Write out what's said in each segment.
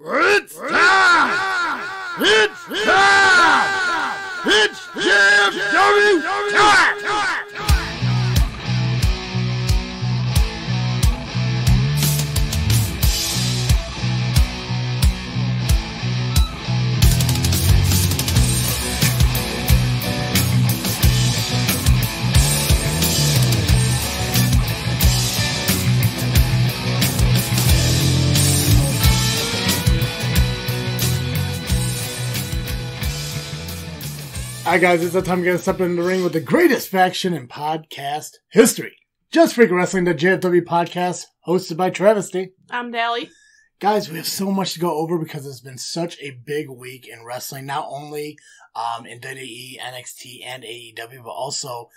It's time! It's time! It's JFW time! Alright guys, it's that time to step in the ring with the greatest faction in podcast history. Just Freakin Wrestling, the JFW podcast, hosted by Travesty. I'm Dally. Guys, we have so much to go over because it's been such a big week in wrestling, not only in WWE, NXT, and AEW, but also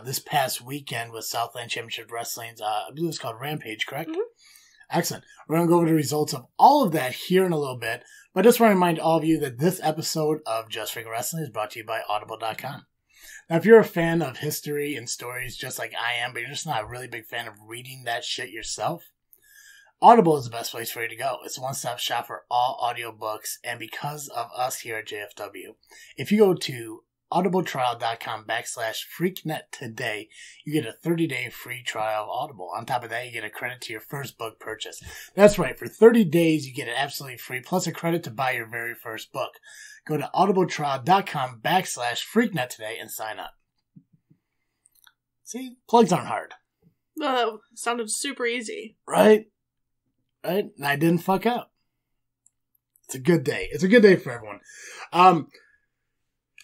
this past weekend with Southland Championship Wrestling's, I believe it's called Rampage, correct? Mm-hmm. Excellent. We're going to go over the results of all of that here in a little bit. But I just want to remind all of you that this episode of Just Freakin Wrestling is brought to you by Audible.com. Now, if you're a fan of history and stories just like I am, but you're just not a really big fan of reading that shit yourself, Audible is the best place for you to go. It's a one-stop shop for all audiobooks. And because of us here at JFW, if you go to audibletrial.com/freaknet today, you get a 30-day free trial of Audible. On top of that, you get a credit to your first book purchase. That's right. For 30 days, you get it absolutely free, plus a credit to buy your very first book. Go to audibletrial.com/freaknet today and sign up. See? Plugs aren't hard. Sounded super easy. Right? Right? And I didn't fuck up. It's a good day. It's a good day for everyone.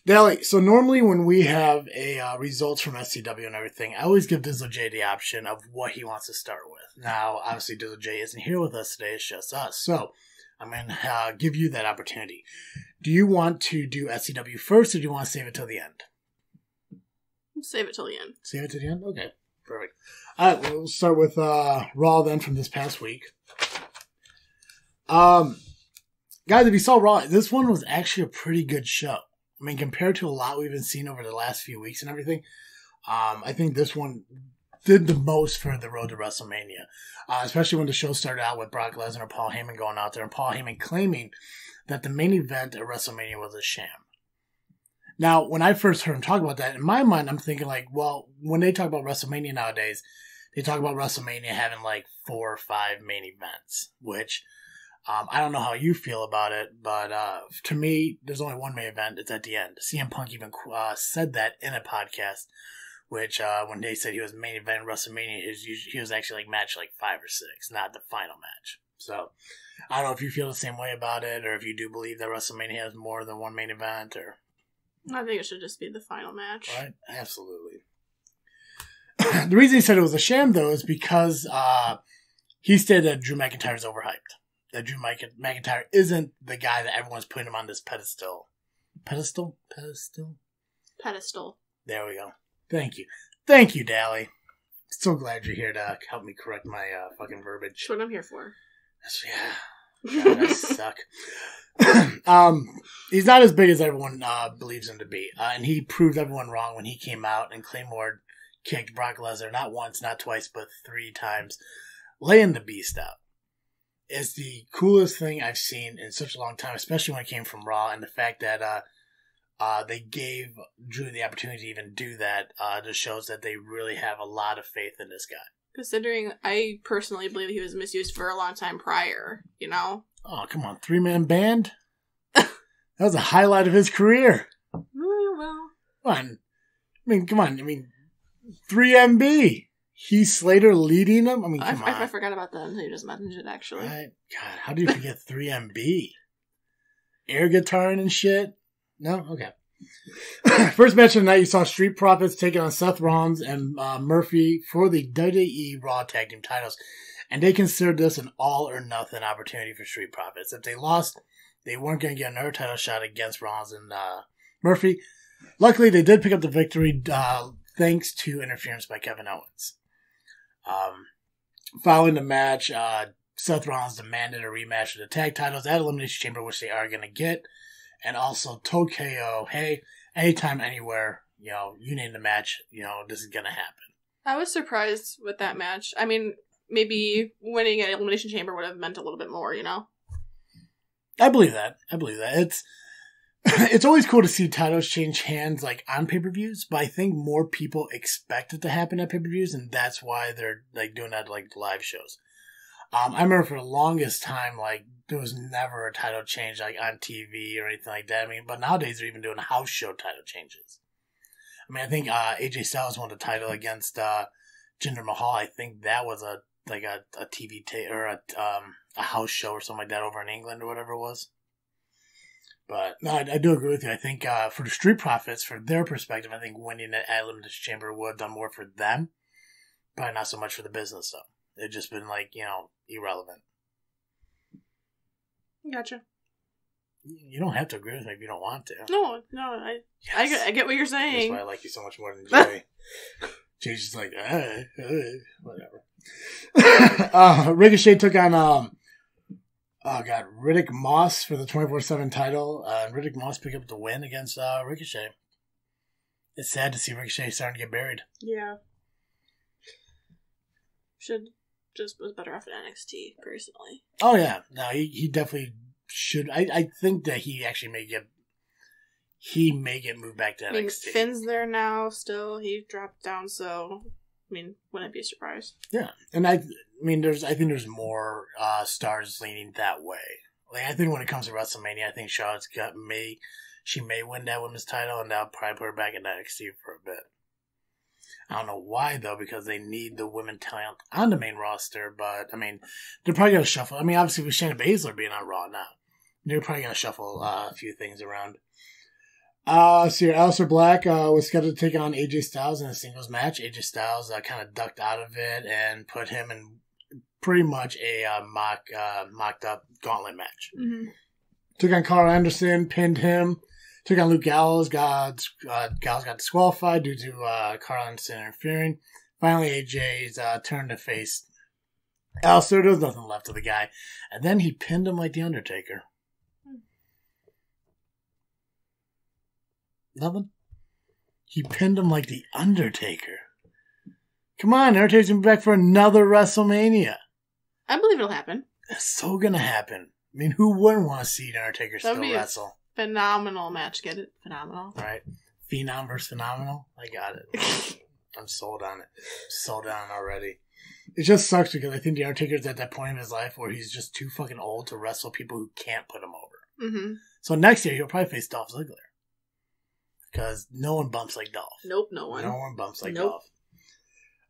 Dally, so normally when we have results from SCW and everything, I always give Dizzle J the option of what he wants to start with. Now, obviously, Dizzle J isn't here with us today. It's just us. So, I'm going to give you that opportunity. Do you want to do SCW first, or do you want to save it till the end? Save it till the end. Save it till the end? Okay, perfect. All right, we'll start with Raw then from this past week. Guys, if you saw Raw, this one was actually a pretty good show. I mean, compared to a lot we've been seeing over the last few weeks and everything, I think this one did the most for the road to WrestleMania. Especially when the show started out with Brock Lesnar and Paul Heyman going out there, and Paul Heyman claiming that the main event at WrestleMania was a sham. Now, when I first heard him talk about that, in my mind, I'm thinking like, well, when they talk about WrestleMania nowadays, they talk about WrestleMania having like 4 or 5 main events, which... I don't know how you feel about it, but to me, there's only one main event. It's at the end. CM Punk even said that in a podcast, which when they said he was main event in WrestleMania, he was actually like match like 5 or 6, not the final match. So I don't know if you feel the same way about it, or if you do believe that WrestleMania has more than one main event, or I think it should just be the final match. Right? Absolutely. The reason he said it was a sham, though, is because he stated that Drew McIntyre is overhyped. That Drew McIntyre isn't the guy that everyone's putting him on this pedestal. Pedestal? There we go. Thank you. Thank you, Dally. So glad you're here to help me correct my fucking verbiage. That's what I'm here for. Yeah. God, I suck. He's not as big as everyone believes him to be. And he proved everyone wrong when he came out and Claymore kicked Brock Lesnar not once, not twice, but 3 times, laying the beast out. Is the coolest thing I've seen in such a long time, especially when it came from Raw, and the fact that they gave Drew the opportunity to even do that just shows that they really have a lot of faith in this guy. Considering I personally believe he was misused for a long time prior, you know? Oh, come on, 3-man band? That was a highlight of his career. Well. Come on. 3MB. Heath Slater leading them? I mean, come on. I forgot about that until you just mentioned it, actually. Right? God, how do you forget 3MB? Air guitaring and shit? No? Okay. First match of the night, you saw Street Profits taking on Seth Rollins and Murphy for the WWE Raw Tag Team titles. And they considered this an all-or-nothing opportunity for Street Profits. If they lost, they weren't going to get another title shot against Rollins and Murphy. Luckily, they did pick up the victory thanks to interference by Kevin Owens. Following the match, Seth Rollins demanded a rematch of the tag titles at Elimination Chamber, which they are going to get, and also told KO, hey, anytime, anywhere, you name the match, this is going to happen. I was surprised with that match. I mean, maybe winning at Elimination Chamber would have meant a little bit more, I believe that. It's always cool to see titles change hands like on pay-per-views, but I think more people expect it to happen at pay-per-views, and that's why they're like doing that like live shows. I remember for the longest time, like there was never a title change like on TV or anything like that. I mean, but nowadays they're even doing house show title changes. I mean, I think AJ Styles won the title against Jinder Mahal. I think that was a TV or a house show or something like that over in England or whatever it was. But no, I do agree with you. I think for the Street Profits, for their perspective, I think winning at Elimination Chamber would have done more for them. Probably not so much for the business, though. They've just been, like, irrelevant. Gotcha. You don't have to agree with me if you don't want to. No, I get what you're saying. That's why I like you so much more than Jay. Jay's just like, whatever. Ricochet took on, Riddick Moss for the 24/7 title. Riddick Moss picked up the win against Ricochet. It's sad to see Ricochet starting to get buried. Yeah. Was better off at NXT, personally. Oh, yeah. No, he definitely should. I think that he actually may get moved back to NXT. I mean, Finn's there now still. He dropped down, so, wouldn't be a surprise. Yeah. And I think there's more stars leaning that way. Like, I think when it comes to WrestleMania, I think Charlotte's may win that women's title, and that'll probably put her back in NXT for a bit. I don't know why, though, because they need the women talent on the main roster, but, they're probably going to shuffle. Obviously, with Shayna Baszler being on Raw now, they're probably going to shuffle a few things around. So Aleister Black was scheduled to take on AJ Styles in a singles match. AJ Styles kind of ducked out of it and put him in pretty much a mocked-up gauntlet match. Mm-hmm. Took on Carl Anderson, pinned him. Took on Luke Gallows. Gallows got disqualified due to Carl Anderson interfering. Finally, AJ's turn to face Aleister. There was nothing left of the guy. And then he pinned him like The Undertaker. Nothing? He pinned him like The Undertaker. Come on, Undertaker's going to be back for another WrestleMania. I believe it'll happen. It's so going to happen. Who wouldn't want to see The Undertaker still wrestle? Phenomenal match. Get it? Phenomenal. All right. Phenom versus Phenomenal. I got it. I'm sold on it. Sold on it already. It just sucks because I think The Undertaker's at that point in his life where he's just too fucking old to wrestle people who can't put him over. Mm-hmm. So next year he'll probably face Dolph Ziggler. Because no one bumps like Dolph. Nope, no one. No one bumps like Dolph.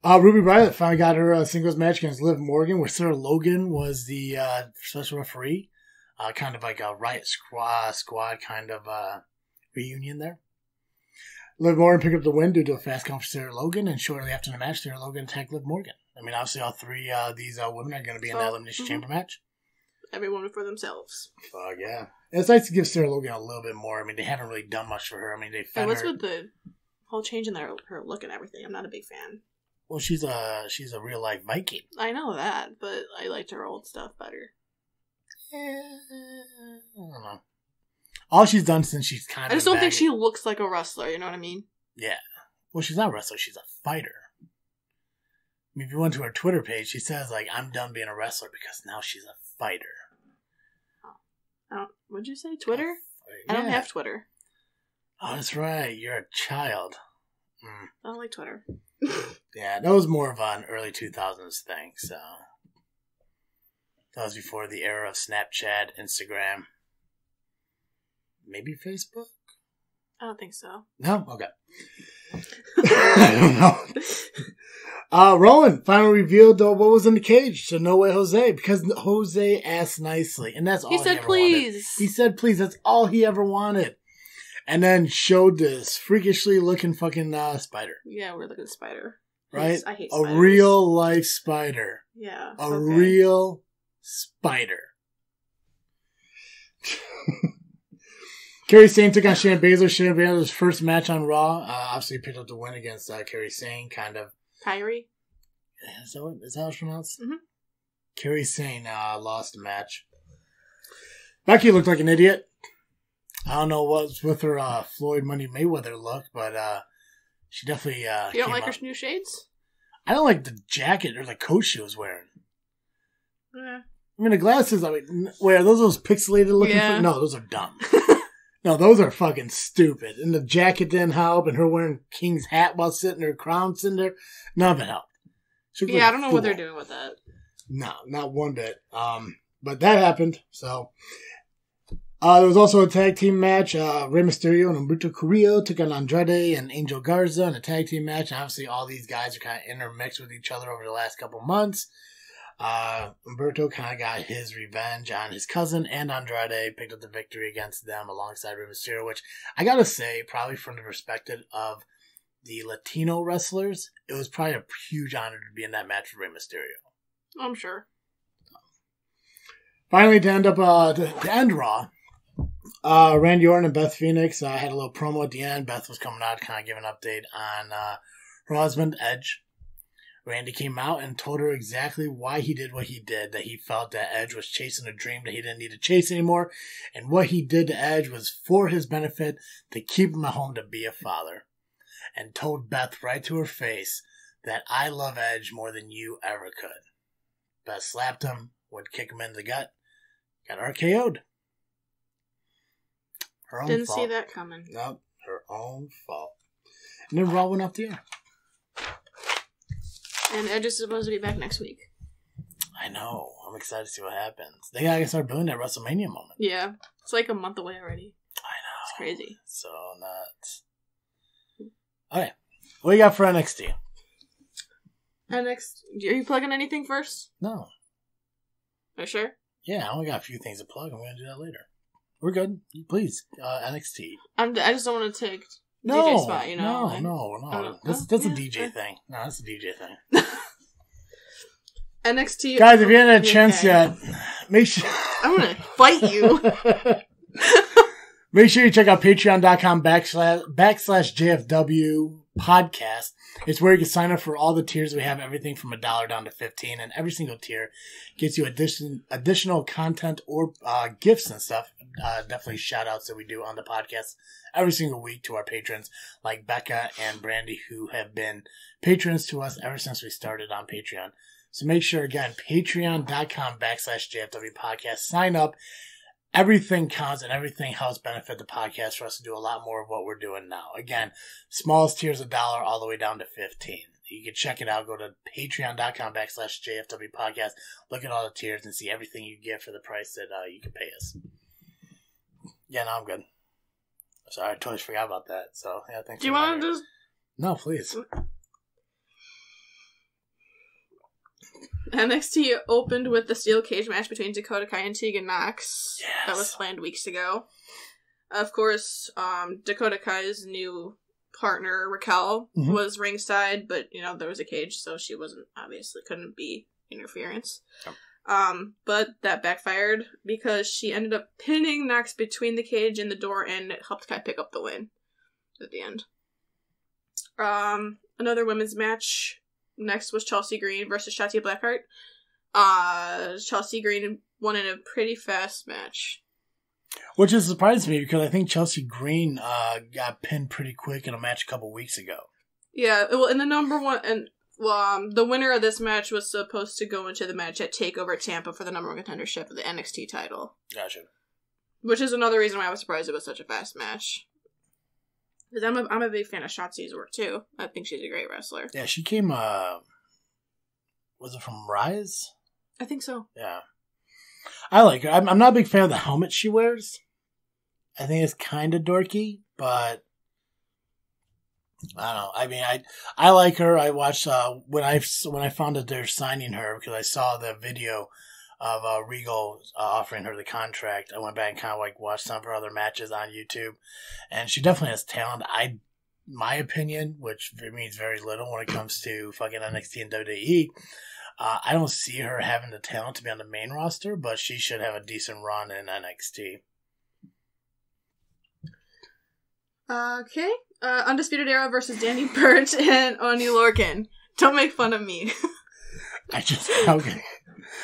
Ruby Riott finally got her singles match against Liv Morgan, where Sarah Logan was the special referee. Kind of like a Riot Squad kind of reunion there. Liv Morgan picked up the win due to a fast count for Sarah Logan, and shortly after the match, Sarah Logan attacked Liv Morgan. Obviously all three these women are going to be in the Elimination Chamber match. Every woman for themselves. Fuck yeah. And it's nice to give Sarah Logan a little bit more. They haven't really done much for her. They found what's with the whole change in her look and everything? I'm not a big fan. Well, she's a real life Viking. I know that, but I liked her old stuff better. I don't know. All she's done since she's kind of... I just don't think she looks like a wrestler, you know what I mean? Yeah. Well, she's not a wrestler, she's a fighter. If you went to her Twitter page, she says, I'm done being a wrestler because now she's a fighter. Oh, what'd you say? Twitter? I don't have Twitter. Oh, that's right. You're a child. I don't like Twitter. Yeah, that was more of an early 2000s thing, so... That was before the era of Snapchat, Instagram. Maybe Facebook? I don't think so. No? Okay. I don't know. Rowan finally revealed what was in the cage to No Way Jose because Jose asked nicely. And that's all he said ever please. Wanted. He said please. That's all he ever wanted. And then showed this freakishly looking fucking spider. Yeah, we're looking at spider. Right? I hate spiders. A real life spider. Yeah. A real spider. Kairi Sane took on Shayna Baszler. Shayna Baszler's first match on Raw. Obviously picked up the win against Kairi Sane, kind of. Kairi? Is that how it's pronounced? Mm-hmm. Kairi Sane lost the match. Becky looked like an idiot. I don't know what's with her Floyd Money Mayweather look, but she definitely You don't like her new shades? I don't like the jacket or the coat she was wearing. Yeah. I mean, the glasses, where are those pixelated looking? Yeah. No, those are dumb. No, those are fucking stupid. And the jacket didn't help, and her wearing King's hat while sitting her crown sitting there. None of it helped. I don't know what they're doing with that. No, not one bit. But that happened, so. There was also a tag team match. Rey Mysterio and Humberto Carrillo took on Andrade and Angel Garza in a tag team match. And obviously, all these guys are kind of intermixed with each other over the last couple months. Humberto kind of got his revenge on his cousin, and Andrade picked up the victory against them alongside Rey Mysterio, which I gotta say, probably from the perspective of the Latino wrestlers, it was probably a huge honor to be in that match with Rey Mysterio. I'm sure. Finally, to end Raw, Randy Orton and Beth Phoenix had a little promo at the end. Beth was coming out, kind of giving an update on her husband, Edge. Randy came out and told her exactly why he did what he did, that he felt that Edge was chasing a dream that he didn't need to chase anymore, and what he did to Edge was for his benefit to keep him at home to be a father, and told Beth right to her face that I love Edge more than you ever could. Beth slapped him, would kick him in the gut, got RKO'd. Her own Didn't fault. see that coming. Nope, her own fault. And then Raw went off the air. And Edge is supposed to be back next week. I know. I'm excited to see what happens. They gotta start building that WrestleMania moment. Yeah. It's like a month away already. I know. It's crazy. So nuts. Okay. What do you got for NXT? NXT. Are you plugging anything first? No. Are you sure? Yeah, I only got a few things to plug. I'm gonna do that later. We're good. Please. NXT. I just don't want to take DJ spot, you know? No. That's a DJ thing. No, that's a DJ thing. NXT. Guys, if you haven't had a chance yet, make sure... I'm going to fight you. Make sure you check out patreon.com/JFW podcast. It's where you can sign up for all the tiers. We have everything from $1 down to $15, and every single tier gets you additional content or gifts and stuff. Definitely shout outs that we do on the podcast every single week to our patrons like Becca and Brandy, who have been patrons to us ever since we started on Patreon. So make sure, again, patreon.com/JFW podcast. Sign up. Everything counts and everything helps benefit the podcast for us to do a lot more of what we're doing now. Again, smallest tier is $1 all the way down to $15. You can check it out. Go to patreon.com/JFW podcast. Look at all the tiers and see everything you get for the price that you can pay us. Yeah, no, I'm good. Sorry, I totally forgot about that. So, yeah, thanks. Do you want to just... No, please. NXT opened with the steel cage match between Dakota Kai and Tegan Nox. Yes. That was planned weeks ago. Of course, Dakota Kai's new partner, Raquel, was ringside, but, you know, there was a cage, so she couldn't be interference. Oh. But that backfired because she ended up pinning Nox between the cage and the door and it helped Kai pick up the win at the end. Another women's match. Next was Chelsea Green versus Shotzi Blackheart. Chelsea Green won in a pretty fast match. Which is surprising me because I think Chelsea Green got pinned pretty quick in a match a couple weeks ago. Yeah, well, in the number one, and the winner of this match was supposed to go into the match at TakeOver Tampa for the number one contendership of the NXT title. Gotcha. Which is another reason why I was surprised it was such a fast match. Because I'm a big fan of Shotzi's work, too. I think she's a great wrestler. Yeah, she came, was it from Rise? I think so. Yeah. I like her. I'm not a big fan of the helmet she wears. I think it's kind of dorky, but I don't know. I mean, I like her. I watched, when I found that they're signing her, because I saw the video of Regal offering her the contract. I went back and kind of like watched some of her other matches on YouTube, and she definitely has talent. My opinion, which means very little when it comes to fucking NXT and WWE, I don't see her having the talent to be on the main roster, but she should have a decent run in NXT. Okay. Undisputed Era versus Danny Burch and Oney Lorcan. Don't make fun of me. Okay.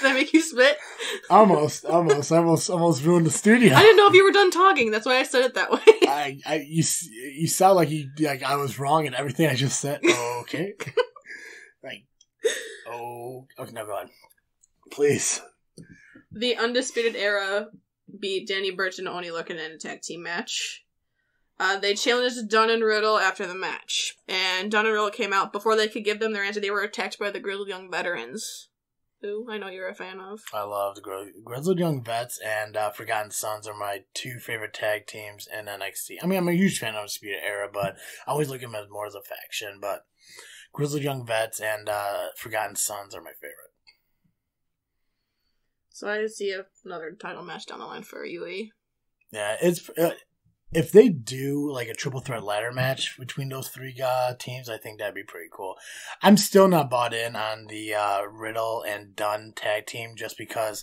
Did I make you spit? Almost. I almost ruined the studio. I didn't know if you were done talking. That's why I said it that way. You sound like I was wrong in everything I just said. Okay. Okay, no, go on. Please. The Undisputed Era beat Danny Burch and Oni Looking in a tag team match. They challenged Dunn and Riddle after the match. And Dunn and Riddle came out. Before they could give them their answer, they were attacked by the Grizzled Young Veterans. Who I know you're a fan of. I love the Grizzled Young Vets and Forgotten Sons are my two favorite tag teams in NXT. I mean, I'm a huge fan of Undisputed Era, but I always look at them as more as a faction. But Grizzled Young Vets and Forgotten Sons are my favorite. So I see another title match down the line for UE. Yeah, it's if they do like a triple threat ladder match between those three teams, I think that'd be pretty cool. I'm still not bought in on the Riddle and Dunn tag team just because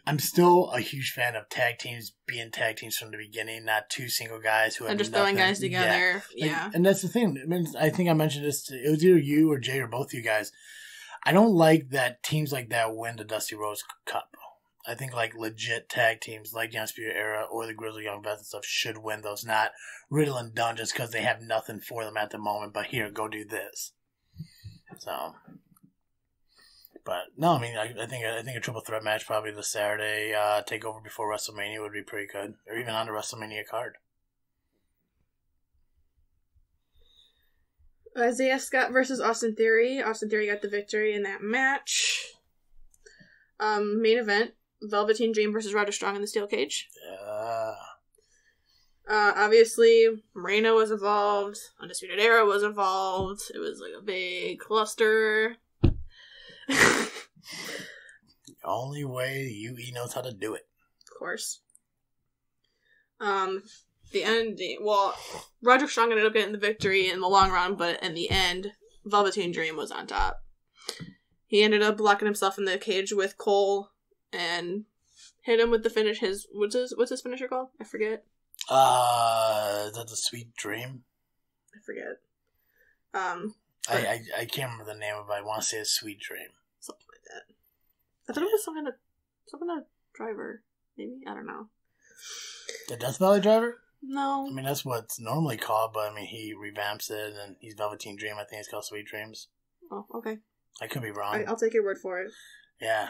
I'm still a huge fan of tag teams being tag teams from the beginning, not two single guys who have just nothing. throwing guys together. Yeah. And that's the thing. I mean, I think I mentioned this. It was either you or Jay or both of you guys. I don't like that teams like that win the Dusty Rose Cup. I think like legit tag teams like the Undisputed Era or the Grizzly Young Vets and stuff should win those, not Riddle and Dunn just because they have nothing for them at the moment. But here, go do this. So, but no, I mean, I think a triple threat match probably this Saturday takeover before WrestleMania would be pretty good, or even on the WrestleMania card. Isaiah Scott versus Austin Theory. Austin Theory got the victory in that match. Main event. Velveteen Dream versus Roderick Strong in the steel cage. Yeah. Obviously, Moreno was involved. Undisputed Era was involved. It was like a big cluster. The only way UE knows how to do it. Of course. The end. Well, Roderick Strong ended up getting the victory in the long run, but in the end, Velveteen Dream was on top. He ended up locking himself in the cage with Cole and hit him with the finish. What's his finisher called? I forget. Is that the Sweet Dream? I forget. I can't remember the name of it. I want to say it's Sweet Dream. Something like that. I thought it was some kind of driver. Maybe? I don't know. The Death Valley Driver? No. I mean, that's what it's normally called, but I mean, he revamps it and he's Velveteen Dream. I think it's called Sweet Dreams. Oh, okay. I could be wrong. I'll take your word for it. Yeah.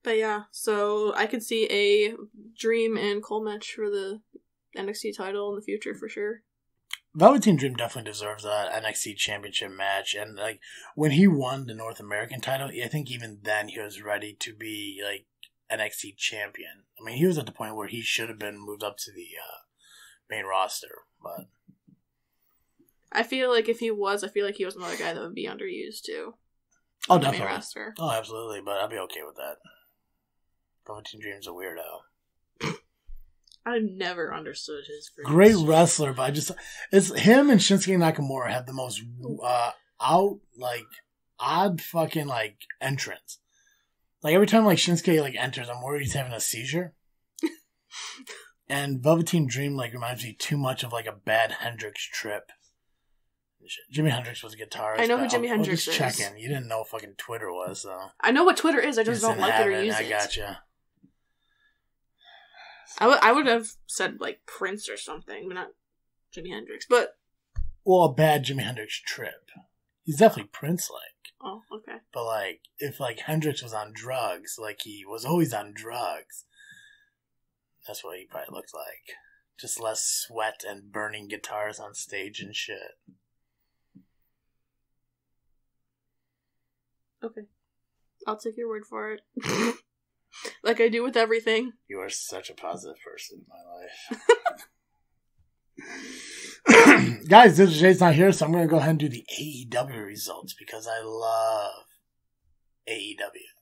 But yeah, so I could see a Dream and Cole match for the NXT title in the future for sure. Velveteen Dream definitely deserves that NXT Championship match, and like when he won the North American title, I think even then he was ready to be like NXT champion. I mean, he was at the point where he should have been moved up to the main roster, but I feel like if he was, he was another guy that would be underused too. Oh, definitely. Main roster. Oh, absolutely, but I'd be okay with that. Velveteen Dream's a weirdo. I never understood his great wrestler, but it's him and Shinsuke Nakamura have the most odd fucking like entrance. Like every time like Shinsuke like enters, I'm worried he's having a seizure. And Velveteen Dream like reminds me too much of like a bad Hendrix trip. Jimi Hendrix was a guitarist. I know who Jimi Hendrix is. Just checking. You didn't know what fucking Twitter was, so. I know what Twitter is. I just don't like it or use it. I gotcha. I would have said like Prince or something, but not Jimi Hendrix. But a bad Jimi Hendrix trip. He's definitely Prince-like. Oh, okay. But like, if like Hendrix was on drugs, like he was always on drugs, that's what he probably looked like. Just less sweat and burning guitars on stage and shit. Okay. I'll take your word for it. Like I do with everything. You are such a positive person in my life. Guys, Dizzle J's not here, so I'm going to go ahead and do the AEW results because I love AEW.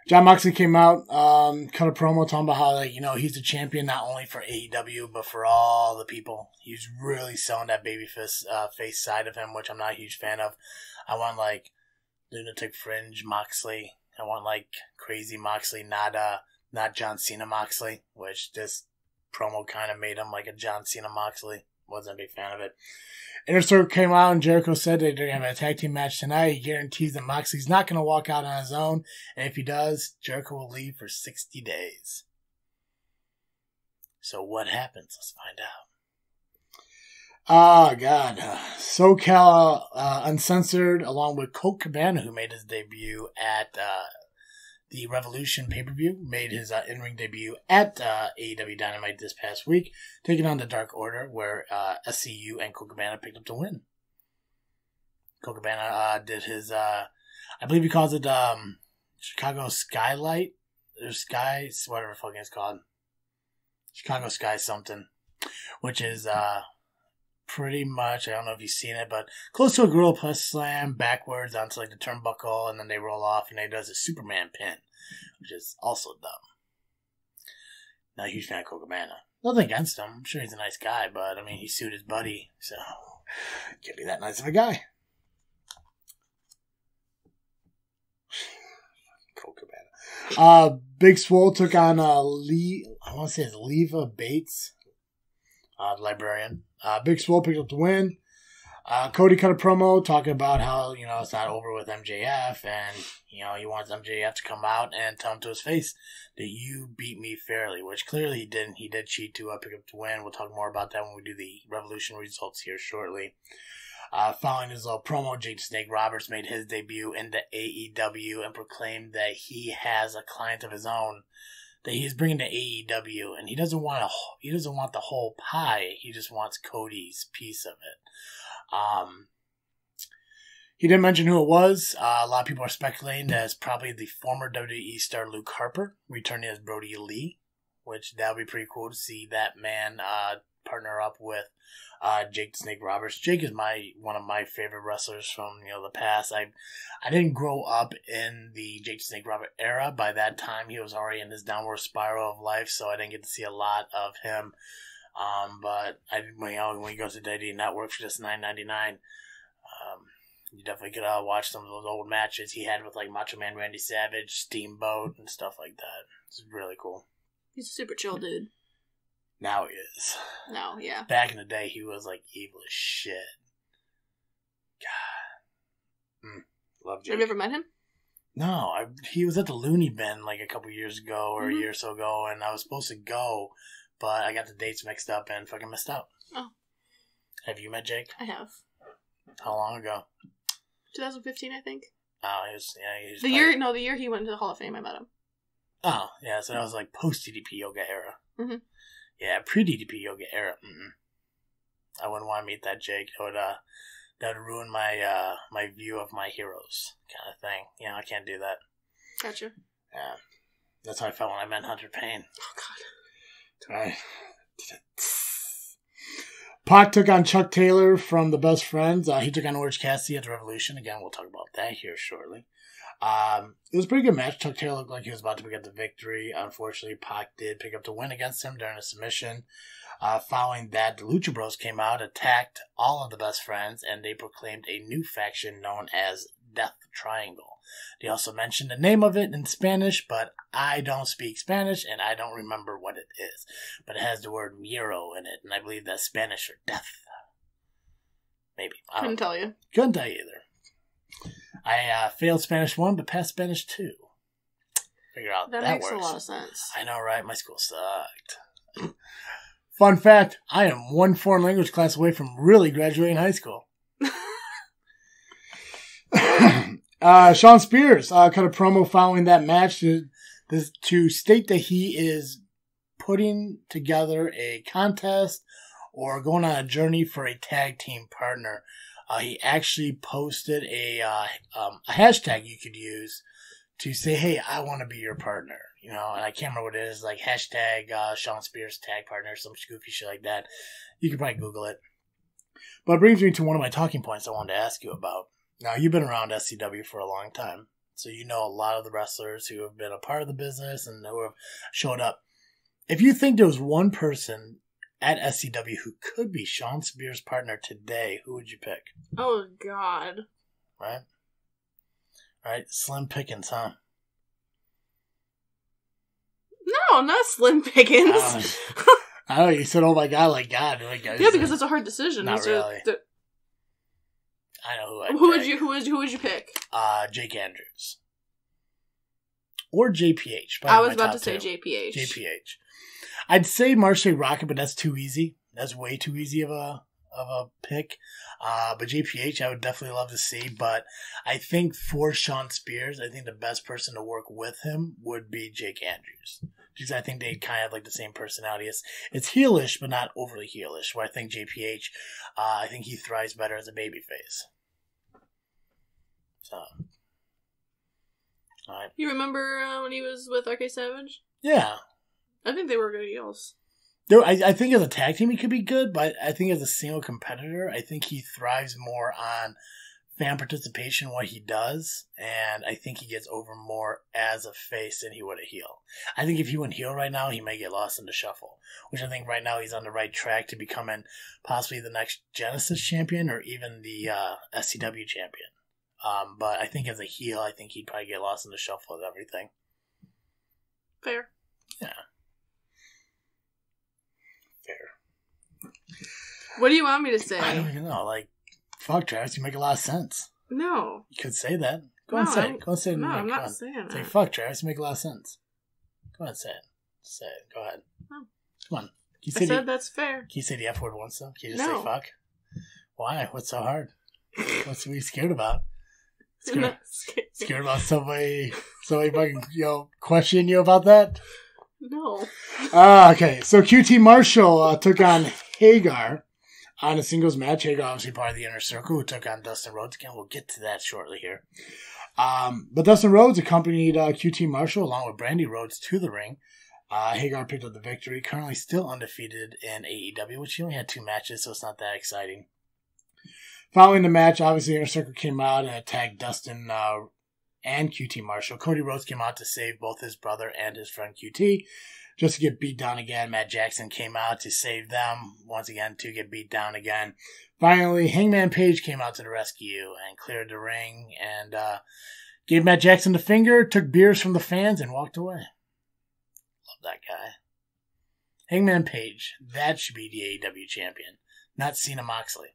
Jon Moxley came out, cut a promo talking about how, he's the champion not only for AEW, but for all the people. He's really selling that babyface face side of him, which I'm not a huge fan of. I want, Lunatic Fringe Moxley. I want, Crazy Moxley, not John Cena Moxley, which this promo kind of made him like a John Cena Moxley. Wasn't a big fan of it. Inner Circle came out and Jericho said that they're going to have a tag team match tonight. He guarantees that Moxley's not going to walk out on his own. And if he does, Jericho will leave for 60 days. So what happens? Let's find Oh, God. SoCal Uncensored, along with Colt Cabana, who made his debut at the Revolution pay-per-view, made his in-ring debut at AEW Dynamite this past week, taking on the Dark Order, where SCU and Colt Cabana picked up the win. Colt Cabana did his, I believe he calls it Chicago Skylight, or Sky, whatever fucking it's called. Chicago Sky something, which is pretty much, I don't know if you've seen it, but close to a Gorilla Press Slam backwards onto like the turnbuckle, and then they roll off, and he does a Superman pin, which is also dumb. Not a huge fan of Colt Cabana. Nothing against him. I'm sure he's a nice guy, but I mean, he sued his buddy, so can't be that nice of a guy. Colt Cabana. Big Swole took on I want to say it's Leva Bates, the librarian. Big Swole picked up the win. Cody cut a promo talking about how, it's not over with MJF, and, he wants MJF to come out and tell him to his face that you beat me fairly, which clearly he didn't. He did cheat to pick up the win. We'll talk more about that when we do the Revolution results here shortly. Following his little promo, Jake Snake Roberts made his debut into AEW and proclaimed that he has a client of his own that he's bringing to AEW, and he doesn't want the whole pie. He just wants Cody's piece of it. He didn't mention who it was. A lot of people are speculating that it's probably the former WWE star Luke Harper returning as Brody Lee, which that would be pretty cool to see that man partner up with Jake the Snake Roberts. Jake is one of my favorite wrestlers from the past. I didn't grow up in the Jake the Snake Roberts era. By that time, he was already in his downward spiral of life, so I didn't get to see a lot of him. But when he goes to WWE Network for just $9.99, you definitely could watch some of those old matches he had with like Macho Man Randy Savage, Steamboat, and stuff like that. It's really cool. He's a super chill dude. Now he is. No, yeah. Back in the day, he was like evil as shit. God. Love Jake. Have you ever met him? No, he was at the Looney Bin like a couple years ago or a year or so ago, and I was supposed to go, but I got the dates mixed up and fucking missed out. Oh. Have you met Jake? I have. How long ago? 2015, I think. Oh, he was the year he went into the Hall of Fame, I met him. Oh, yeah, so that was like post-DDP Yoga era. Mm-hmm. Yeah, pre-DDP Yoga era. I wouldn't want to meet that Jake. That would ruin my my view of my heroes kind of thing. I can't do that. Gotcha. Yeah. That's how I felt when I met Hunter Payne. Oh, God. Right. Pac took on Chuck Taylor from the Best Friends. He took on Orange Cassidy at the Revolution. Again, we'll talk about that here shortly. It was a pretty good match. Chuck Taylor looked like he was about to pick up the victory. Unfortunately, Pac did pick up the win against him during a submission. Following that, the Lucha Bros came out, attacked all of the Best Friends, and they proclaimed a new faction known as Death Triangle. They also mentioned the name of it in Spanish, but I don't speak Spanish, and I don't remember what it is. But it has the word Miro in it, and I believe that's Spanish for death. Maybe. Couldn't tell you. Couldn't tell you either. I failed Spanish 1, but passed Spanish 2. Figure out that makes works. a lot of sense. I know, right? My school sucked. Fun fact, I am one foreign language class away from really graduating high school. Sean Spears cut a promo following that match to state that he is putting together a contest or going on a journey for a tag team partner. He actually posted a hashtag you could use to say, hey, I want to be your partner. And I can't remember what it is, like hashtag Sean Spears tag partner, some goofy shit like that. You could probably Google it. But it brings me to one of my talking points I wanted to ask you about. Now, you've been around SCW for a long time, so you know a lot of the wrestlers who have been a part of the business and who have showed up. If you think there was one person at SCW who could be Sean Spears' partner today, who would you pick? Oh, God. Right? Slim Pickens, huh? No, not Slim Pickens. I know, you said, oh my God, like God. Yeah, because it's a hard decision. Not really. I know who would you pick? Jake Andrews. Or JPH. I was about to say JPH. JPH. I'd say Marche Rocket, but that's too easy. That's way too easy of a a pick. But JPH, I would definitely love to see. But I think for Sean Spears, I think the best person to work with him would be Jake Andrews. Because I think they kind of have like the same personality. It's heelish, but not overly heelish. Where I think JPH, I think he thrives better as a babyface. So, all right. You remember when he was with RK Savage? Yeah. I think they were good heels. I think as a tag team he could be good, but I think as a single competitor, I think he thrives more on fan participation, what he does, and I think he gets over more as a face than he would a heel. I think if he went heel right now, he may get lost in the shuffle, which I think right now he's on the right track to becoming possibly the next Genesis champion or even the SCW champion. But I think as a heel, I think he'd probably get lost in the shuffle of everything. Fair. Yeah. Fair. What do you want me to say? I don't even know. Like, fuck, Travis, you make a lot of sense. No. You could say that. Go on, say it. Go on, say it. No, I'm not saying that. Say, fuck, Travis, you make a lot of sense. Go on, say it. Say it. Go ahead. No. Come on. I said that's fair. Can you say the F word once, though? Can you just No. say fuck? Why? What's so hard? What's we scared about? I'm not Scared about somebody fucking, question you about that? No. Okay, so QT Marshall took on Hagar on a singles match. Hagar, obviously part of the Inner Circle, who took on Dustin Rhodes. Again, we'll get to that shortly here. But Dustin Rhodes accompanied QT Marshall along with Brandy Rhodes to the ring. Hagar picked up the victory, currently still undefeated in AEW, which she only had 2 matches, so it's not that exciting. Following the match, obviously, Inner Circle came out and attacked Dustin and QT Marshall. Cody Rhodes came out to save both his brother and his friend QT, just to get beat down again. Matt Jackson came out to save them, once again, to get beat down again. Finally, Hangman Page came out to the rescue and cleared the ring and gave Matt Jackson the finger, took beers from the fans, and walked away. Love that guy. Hangman Page, that should be the AEW champion, not Cena Moxley.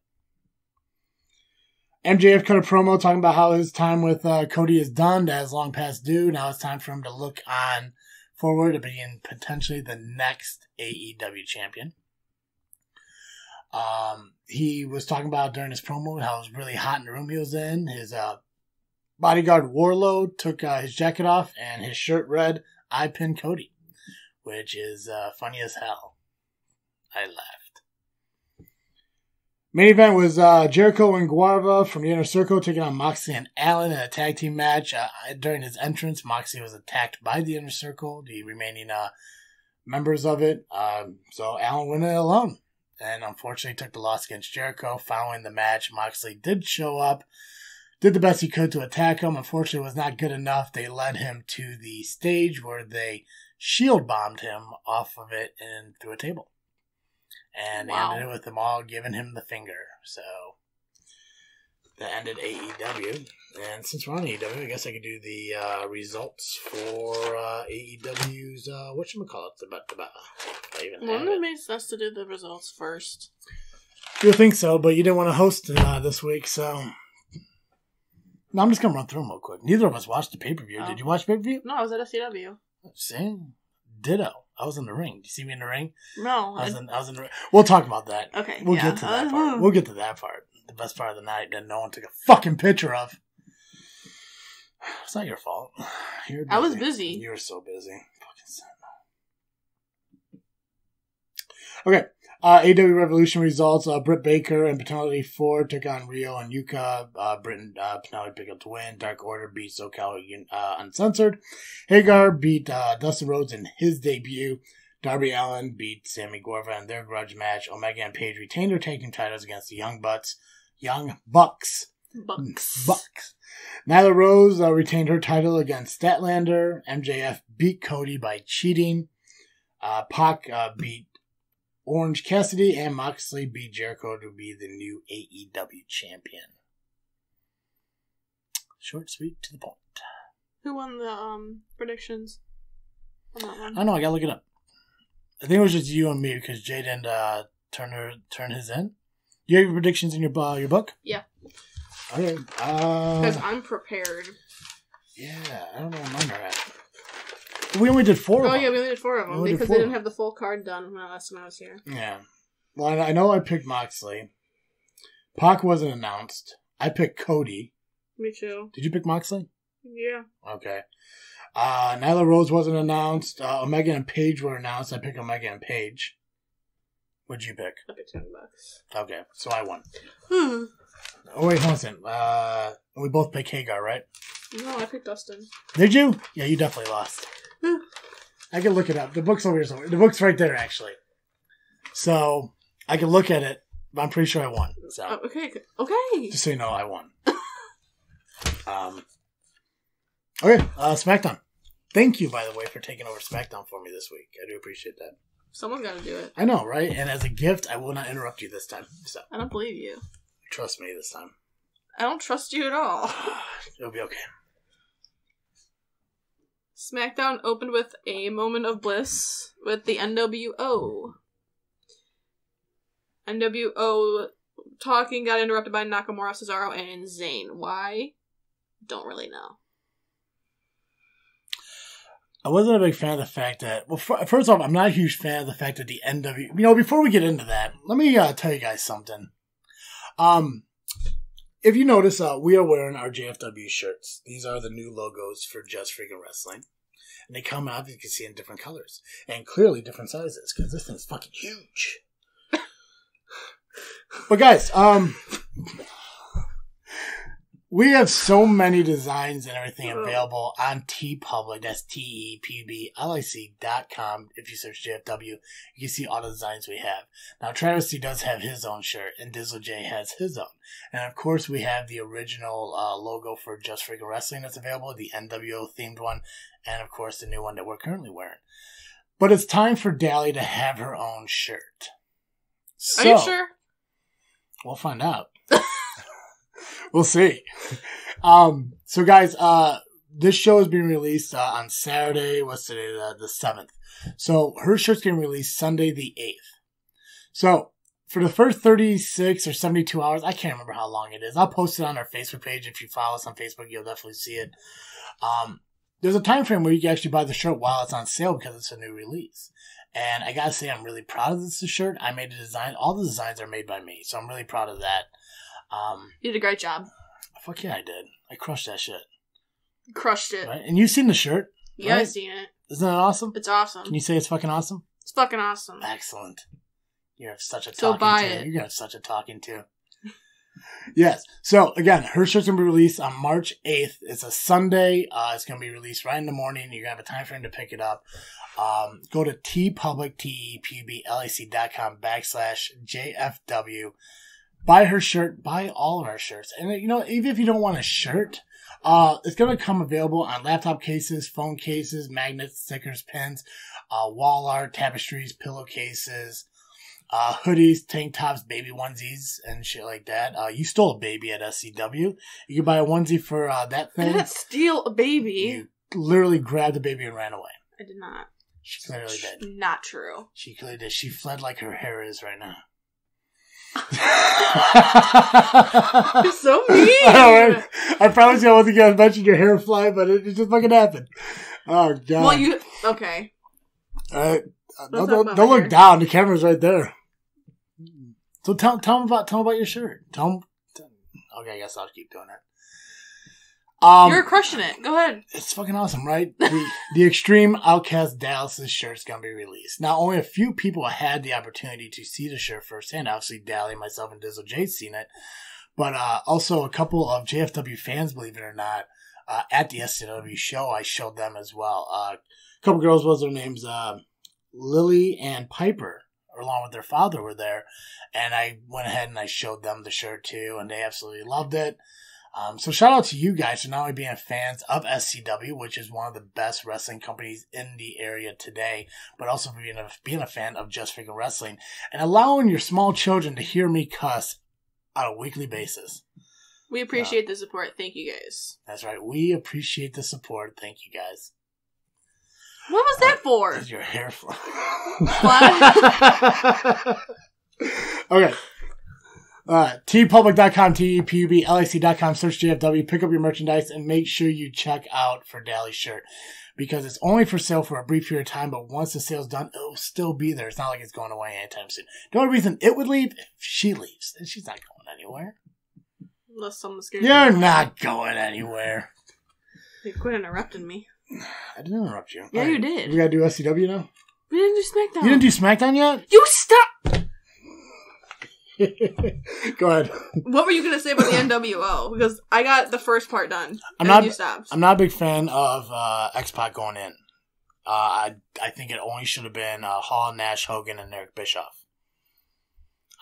MJF cut a promo talking about how his time with Cody is done, that is long past due. Now it's time for him to look on forward to being potentially the next AEW champion. He was talking about during his promo how it was really hot in the room he was in. His bodyguard Warlord took his jacket off and his shirt read, "I pin Cody," which is funny as hell. I laughed. Main event was Jericho and Guarva from the Inner Circle taking on Moxley and Allen in a tag team match. During his entrance, Moxley was attacked by the Inner Circle, the remaining members of it. So Allen went it alone and unfortunately took the loss against Jericho. Following the match, Moxley did show up, did the best he could to attack him. Unfortunately, it was not good enough. They led him to the stage where they shield bombed him off of it and through a table. And they ended it with them all giving him the finger. So that ended AEW. And since we're on AEW, I guess I could do the results for AEW's whatchamacallit. Wouldn't it make sense to do the results first? You'll think so, but you didn't want to host this week, so no, I'm just gonna run through them real quick. Neither of us watched the pay-per-view. Oh. Did you watch pay-per-view? No, I was at SCW. See? Ditto. I was in the ring. Did you see me in the ring? No. I was in the ring. We'll talk about that. Okay, We'll get to that part. We'll get to that part. The best part of the night that no one took a fucking picture of. It's not your fault. You're busy. I was busy. You were so busy. Okay. AEW Revolution results. Britt Baker and Penelope Ford took on Rio and Yuka. Penelope picked up to win. Dark Order beat SoCal Uncensored. Hagar beat Dustin Rhodes in his debut. Darby Allin beat Sammy Guevara in their grudge match. Omega and Page retained their tag team titles against the Young Bucks. Nyla Rose retained her title against Statlander. MJF beat Cody by cheating. Pac beat Orange Cassidy, and Moxley beat Jericho to be the new AEW champion. Short, sweet, to the point. Who won the predictions on that one? I know, I gotta look it up. I think it was just you and me because Jay didn't turn his in. You have your predictions in your book? Yeah. Okay. Because I'm prepared. Yeah, I don't know where mine are at. We only did 4 of them. Oh, yeah, we only did 4 of them because they didn't have the full card done when last time I was here. Yeah. Well, I know I picked Moxley. Pac wasn't announced. I picked Cody. Me too. Did you pick Moxley? Yeah. Okay. Nyla Rose wasn't announced. Omega and Paige were announced. I picked Omega and Paige. What'd you pick? I picked $10. Okay, so I won. Oh, wait, hold on a second. We both picked Hagar, right? No, I picked Dustin. Did you? Yeah, you definitely lost. I can look it up. The book's over here somewhere. The book's right there, actually. So, I can look at it, but I'm pretty sure I won. So. Okay. Just so you know, I won. Okay, SmackDown. Thank you, by the way, for taking over SmackDown for me this week. I do appreciate that. Someone's got to do it. I know, right? And as a gift, I will not interrupt you this time. So I don't believe you. Trust me this time. I don't trust you at all. It'll be okay. SmackDown opened with a moment of bliss with the NWO. NWO talking got interrupted by Nakamura, Cesaro, and Zayn. Why? Don't really know. I wasn't a big fan of the fact that... Well, first off, I'm not a huge fan of the fact that the NW... You know, before we get into that, let me tell you guys something. If you notice, we are wearing our JFW shirts. These are the new logos for Just Freakin' Wrestling. And they come out, you can see, in different colors. And clearly different sizes, because this thing's fucking huge. But guys, we have so many designs and everything available on TeePublic. That's TeePublic.com. If you search JFW, you can see all the designs we have. Now, Travesty does have his own shirt, and Dizzle J has his own. And of course, we have the original logo for Just Freakin' Wrestling that's available, the NWO themed one, and of course, the new one that we're currently wearing. But it's time for Dally to have her own shirt. So, are you sure? We'll find out. We'll see. So guys, this show is being released on Saturday. What's today? The 7th. So her shirt's getting released Sunday the 8th. So for the first 36 or 72 hours, I can't remember how long it is. I'll post it on our Facebook page. If you follow us on Facebook, you'll definitely see it. There's a time frame where you can actually buy the shirt while it's on sale because it's a new release. And I gotta say, I'm really proud of this shirt. I made a design. All the designs are made by me, so I'm really proud of that. You did a great job. Fuck yeah, I did. I crushed that shit. Crushed it. Right? And you've seen the shirt? Yeah, right? I've seen it. Isn't it awesome? It's awesome. Can you say it's fucking awesome? It's fucking awesome. Excellent. You have such a so talking buy to. it. You got such a talking to. Yes. So, again, her shirt's going to be released on March 8th. It's a Sunday. It's going to be released right in the morning. You're going to have a time frame to pick it up. Go to TeePublic, TeePublic.com/JFW. Buy her shirt. Buy all of our shirts. And, you know, even if you don't want a shirt, it's going to come available on laptop cases, phone cases, magnets, stickers, pins, wall art, tapestries, pillowcases, hoodies, tank tops, baby onesies, and shit like that. You stole a baby at SCW. You could buy a onesie for that thing. I didn't steal a baby. You literally grabbed the baby and ran away. I did not. She clearly did. Not true. She clearly did. She fled like her hair is right now. You're so mean. I promise you I wasn't going to mention your hair fly, but it just fucking happened. Oh, God. Well, you... Okay. Don't look down. The camera's right there. So tell them about your shirt. Okay, I guess I'll keep doing it. You're crushing it. Go ahead. It's fucking awesome, right? The Extreme Outcast Dallas' shirt's going to be released. Now, only a few people had the opportunity to see the shirt firsthand. Obviously, Dally, myself, and Dizzle J seen it. But also a couple of JFW fans, believe it or not, at the SCW show, I showed them as well. A couple girls, what was their names? Lily and Piper, along with their father, were there. And I went ahead and I showed them the shirt, too, and they absolutely loved it. So shout out to you guys for not only being fans of SCW, which is one of the best wrestling companies in the area today, but also for being a fan of Just Freakin' Wrestling and allowing your small children to hear me cuss on a weekly basis. We appreciate the support. Thank you guys. That's right. We appreciate the support. Thank you guys. What was that for? Is your hair fly? What? Okay. TeePublic.com, TeePublic.com, search JFW, pick up your merchandise, and make sure you check out for Dally's shirt. because it's only for sale for a brief period of time, but once the sale's done, it'll still be there. It's not like it's going away anytime soon. The only reason it would leave, if she leaves, and she's not going anywhere. Unless someone's scared. You're not going anywhere. You quit interrupting me. I didn't interrupt you. Yeah, you did. We gotta do SCW now? We didn't do SmackDown. You didn't do SmackDown yet? You stop! Go ahead. What were you going to say about the NWO? Because I got the first part done. You stopped. I'm not a big fan of X-Pac going in. I think it only should have been Hall, Nash, Hogan, and Eric Bischoff.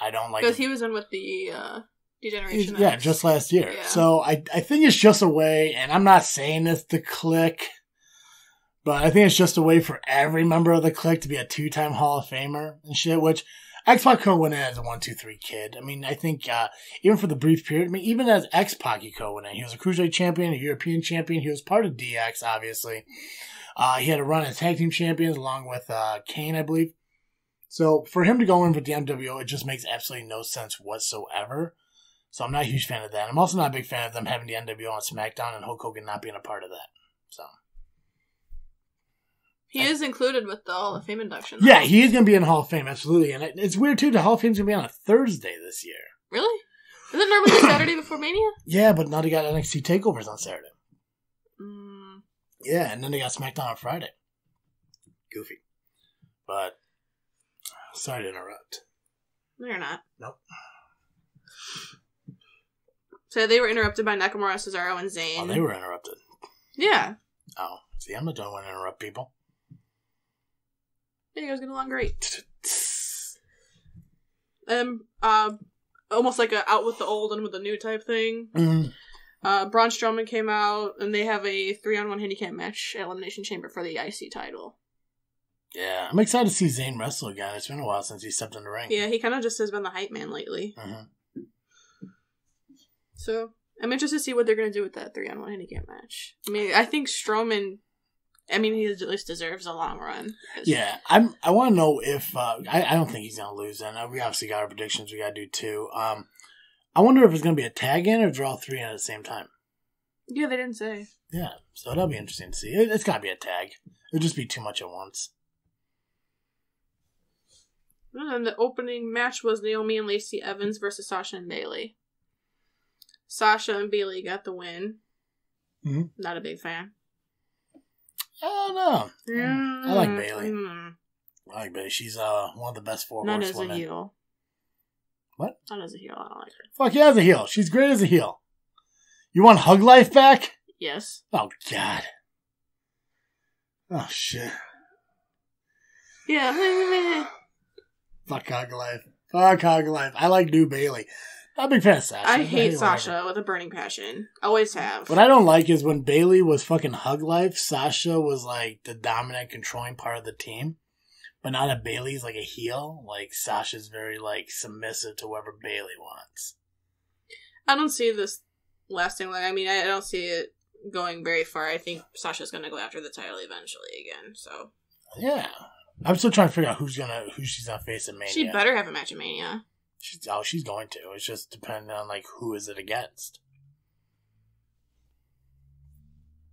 I don't like... Because he was in with the Degeneration. Yeah, just last year. Yeah. So I think it's just a way, and I'm not saying this to click, but I think it's just a way for every member of the clique to be a 2-time Hall of Famer and shit, which X-Pac could win in as a 1-2-3 kid. I mean, I think even for the brief period, I mean, even as X-Pac, he could win in. He was a Cruiserweight champion, a European champion. He was part of DX, obviously. He had a run as tag team champions along with Kane, I believe. So for him to go in with the NWO, it just makes absolutely no sense whatsoever. So I'm not a huge fan of that. I'm also not a big fan of them having the NWO on SmackDown and Hulk Hogan not being a part of that. So he is included with the Hall of Fame induction. Yeah, he is going to be in Hall of Fame, absolutely. And it's weird, too. The Hall of Fame's going to be on a Thursday this year. Really? Is it normally Saturday before Mania? Yeah, but now they got NXT TakeOvers on Saturday. Mm. Yeah, and then they got SmackDown on Friday. Goofy. But, sorry to interrupt. No, you're not. Nope. So they were interrupted by Nakamura, Cesaro, and Zayn. Oh, they were interrupted. Yeah. Oh, see, I'm not the only one to interrupt people. Yeah, you guys get along great. Almost like a out with the old and with the new type thing. Mm-hmm. Braun Strowman came out, and they have a 3-on-1 handicap match at Elimination Chamber for the IC title. Yeah, I'm excited to see Zayn wrestle again. It's been a while since he stepped in the ring. Yeah, he kind of just has been the hype man lately. Mm-hmm. So, I'm interested to see what they're going to do with that 3-on-1 handicap match. I mean, I think Strowman, he at least deserves a long run. Yeah, I want to know if, I don't think he's going to lose then. We obviously got our predictions we got to do too. I wonder if it's going to be a tag in or draw 3 in at the same time. Yeah, they didn't say. Yeah, so that'll be interesting to see. It's got to be a tag. It'll just be too much at once. And then the opening match was Naomi and Lacey Evans versus Sasha and Bayley. Sasha and Bayley got the win. Mm-hmm. Not a big fan. I don't know. Mm-hmm. I like Bayley. I like Bayley. She's one of the best 4 Not horsewomen. as a heel. What? Not as a heel. I don't like her. Fuck yeah, as a heel. She's great as a heel. You want Hug Life back? Yes. Oh, God. Oh, shit. Yeah. Fuck Hug Life. Fuck Hug Life. I like New Bayley. I'm a big fan of Sasha. I hate Sasha with a burning passion. Always have. What I don't like is when Bayley was fucking Hug Life, Sasha was like the dominant, controlling part of the team. But now that Bayley's like a heel, like Sasha's very like submissive to whoever Bayley wants. I don't see this lasting long. I don't see it going very far. I think Sasha's going to go after the title eventually again. So yeah, I'm still trying to figure out who she's gonna face at Mania. She better have a match at Mania. She's going to. It's just depending on like who is it against.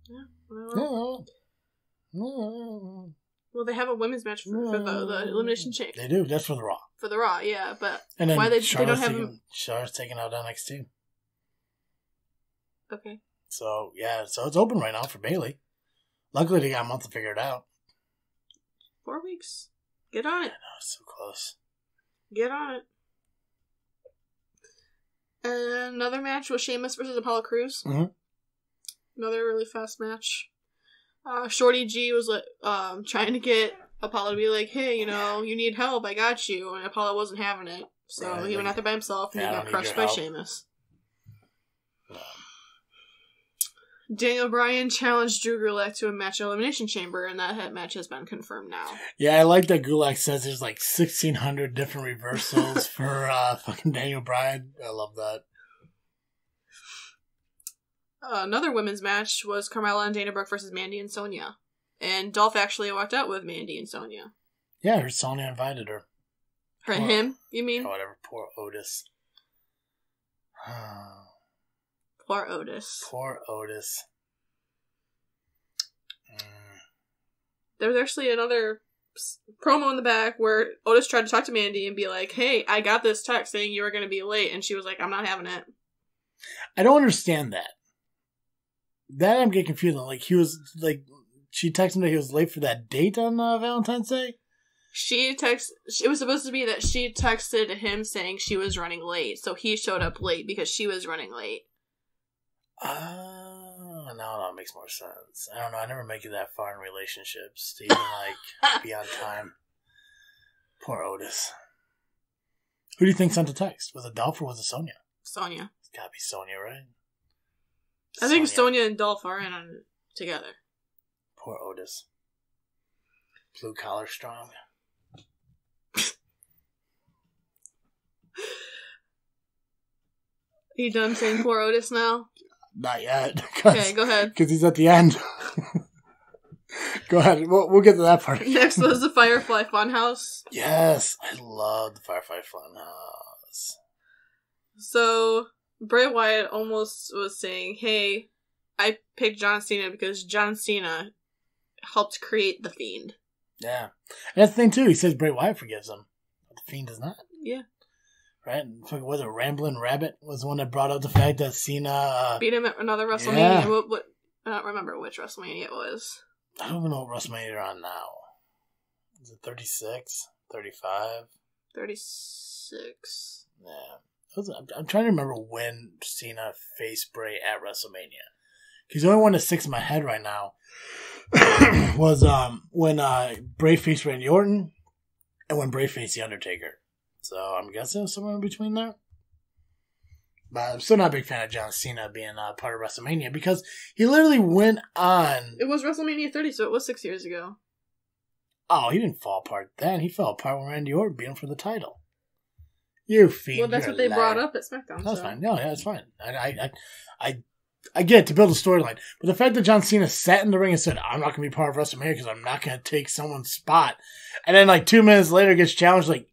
Yeah. Well, they have a women's match for the Elimination Chamber. They do. That's for the Raw. For the Raw, yeah. But and then why they don't have Charlotte's taking out NXT. Okay. So yeah, so it's open right now for Bayley. Luckily, they got a month to figure it out. 4 weeks. Get on it. I know, it's so close. Get on it. Another match was Sheamus versus Apollo Crews. Mm-hmm. Another really fast match. Shorty G was trying to get Apollo to be like, hey, you need help, I got you. And Apollo wasn't having it. So he went out there by himself and he got crushed by Sheamus. Daniel Bryan challenged Drew Gulak to a match at Elimination Chamber, and that match has been confirmed now. Yeah, I like that Gulak says there's like 1,600 different reversals for fucking Daniel Bryan. I love that. Another women's match was Carmella and Dana Brooke versus Mandy and Sonya. And Dolph actually walked out with Mandy and Sonya. Yeah, her Sonya invited her. Him, you mean? Oh, whatever. Poor Otis. Poor Otis. Poor Otis. there was actually another promo in the back where Otis tried to talk to Mandy and be like, hey, I got this text saying you were going to be late. And she was like, I'm not having it. I don't understand that. That I'm getting confused on. Like, he was, like, she texted him that he was late for that date on Valentine's Day? It was supposed to be that she texted him saying she was running late. So he showed up late because she was running late. Oh, now that makes more sense. I don't know. I never make it that far in relationships to even, like, be on time. Poor Otis. Who do you think sent the text? Was it Dolph or was it Sonya? Sonya. It's gotta be Sonya, right? I think Sonya and Dolph are in on it together. Poor Otis. Blue collar strong. You done saying poor Otis now? Not yet. Okay, go ahead. Because he's at the end. Go ahead. We'll get to that part. Next was the Firefly Funhouse. Yes, I love the Firefly Funhouse. So, Bray Wyatt almost was saying, hey, I picked John Cena because John Cena helped create The Fiend. Yeah. And that's the thing, too. He says Bray Wyatt forgives him. But The Fiend does not. Yeah. Right? Was it Ramblin' Rabbit was the one that brought up the fact that Cena... beat him at another WrestleMania. Yeah. What, I don't remember which WrestleMania it was. I don't even know what WrestleMania they're on now. Is it 36? 35? 36. Yeah. I'm trying to remember when Cena faced Bray at WrestleMania. Because the only one that sticks in my head right now was when Bray faced Randy Orton and when Bray faced The Undertaker. So I'm guessing somewhere in between there. But I'm still not a big fan of John Cena being part of WrestleMania because he literally went on... It was WrestleMania 30, so it was 6 years ago. Oh, he didn't fall apart then. He fell apart when Randy Orton beat him for the title. You fiend. Well, that's what they brought up at SmackDown. That's fine. No, yeah, it's fine. I get it, to build a storyline. But the fact that John Cena sat in the ring and said, I'm not going to be part of WrestleMania because I'm not going to take someone's spot. And then like 2 minutes later gets challenged like,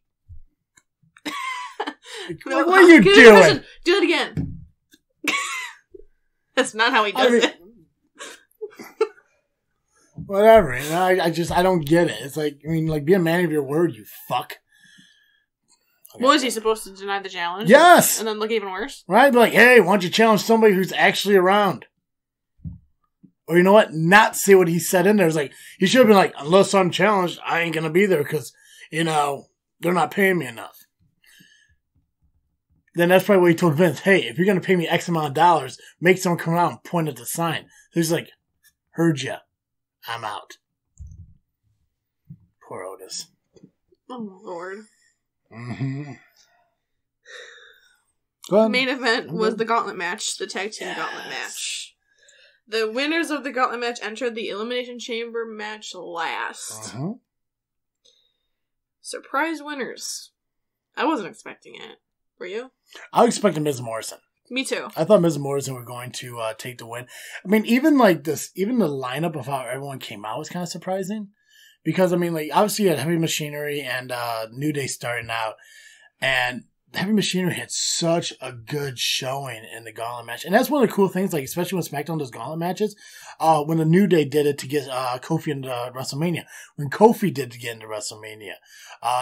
what are you doing? Do it again. That's not how he does it. Whatever. You know, I don't get it. It's like, be a man of your word, you fuck. Okay. What was he supposed to deny the challenge? Yes! And then look even worse? Right? Be like, hey, why don't you challenge somebody who's actually around? Or you know what? Not say what he said in there. It's like, he should have been like, unless I'm challenged, I ain't gonna be there because, they're not paying me enough. Then that's probably what he told Vince, hey, if you're going to pay me X amount of dollars, make someone come out and point at the sign. So he's like, heard ya. I'm out. Poor Otis. Oh, Lord. Mm-hmm. The main event was the gauntlet match, the tag team gauntlet match. The winners of the gauntlet match entered the Elimination Chamber match last. Uh-huh. Surprise winners. I wasn't expecting it. Were you? I was expecting Miz Morrison. Me too. I thought Miz Morrison were going to take the win. I mean, even the lineup of how everyone came out was kind of surprising. Because, obviously you had Heavy Machinery and New Day starting out. And Heavy Machinery had such a good showing in the gauntlet match. And that's one of the cool things, especially when SmackDown does gauntlet matches. When the New Day did it to get Kofi into WrestleMania. When Kofi did to get into WrestleMania.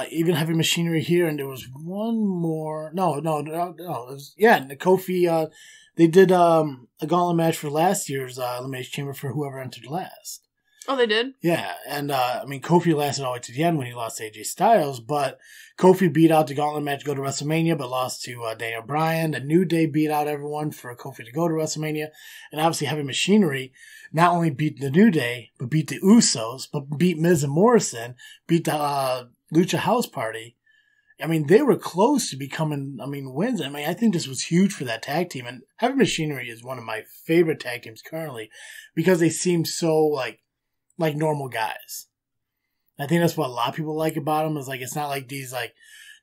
Even Heavy Machinery here, and there was one more. No. It was, Kofi, they did a gauntlet match for last year's Elimination Chamber for whoever entered last. Oh, they did? Yeah, and Kofi lasted all the way to the end when he lost to AJ Styles, but Kofi beat out the gauntlet match to go to WrestleMania, but lost to Daniel Bryan. The New Day beat out everyone for Kofi to go to WrestleMania, and obviously Heavy Machinery not only beat the New Day, but beat the Usos, but beat Miz and Morrison, beat the Lucha House Party. They were close to becoming, wins. I think this was huge for that tag team, and Heavy Machinery is one of my favorite tag teams currently because they seem so, like normal guys. I think that's what a lot of people like about them is it's not like these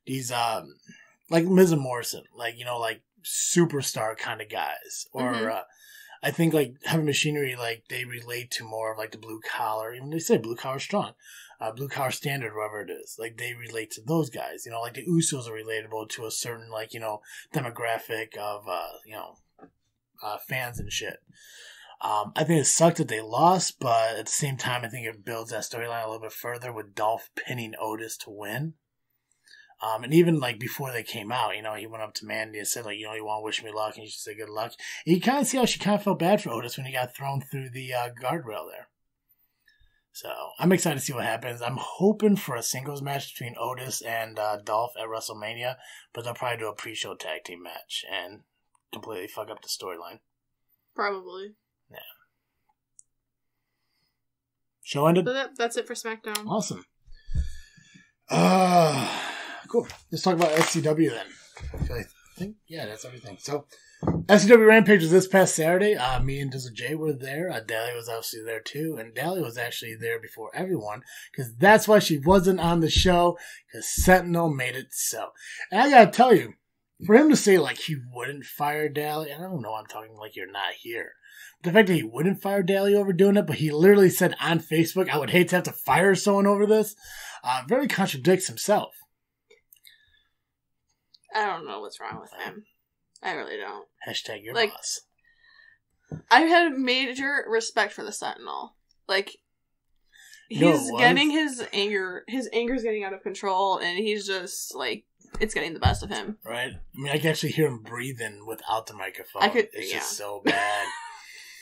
Miz and Morrison, superstar kind of guys. Or, I think Heavy Machinery, they relate to more of the blue collar, even they say blue collar strong, blue collar standard, whatever it is. They relate to those guys, the Usos are relatable to a certain, demographic of, fans and shit. I think it sucked that they lost, but at the same time, I think it builds that storyline a little bit further with Dolph pinning Otis to win. And even like before they came out, you know, he went up to Mandy and said, like, you know, you want to wish me luck, and she said good luck. And you kind of see how she kind of felt bad for Otis when he got thrown through the guardrail there. So I'm excited to see what happens. I'm hoping for a singles match between Otis and Dolph at WrestleMania, but they'll probably do a pre-show tag team match and completely fuck up the storyline. Probably. Yeah. Show ended. So that's it for SmackDown. Awesome. Cool. Let's talk about SCW then. I think, yeah, that's everything. So, SCW Rampage was this past Saturday. Me and Dizzle J were there. Daly was obviously there too. And Daly was actually there before everyone. Because that's why she wasn't on the show. Because Sentinel made it so. And I gotta tell you, for him to say like he wouldn't fire Daly, I don't know, I'm talking like you're not here. The fact that he wouldn't fire Daly over doing it, but he literally said on Facebook, I would hate to have to fire someone over this, very contradicts himself. I don't know what's wrong with him. I really don't. Hashtag your like, boss. I've had major respect for the Sentinel. Like, he's getting his anger's getting out of control, and he's just, like, it's getting the best of him. Right? I mean, I can actually hear him breathing without the microphone. It's just so bad.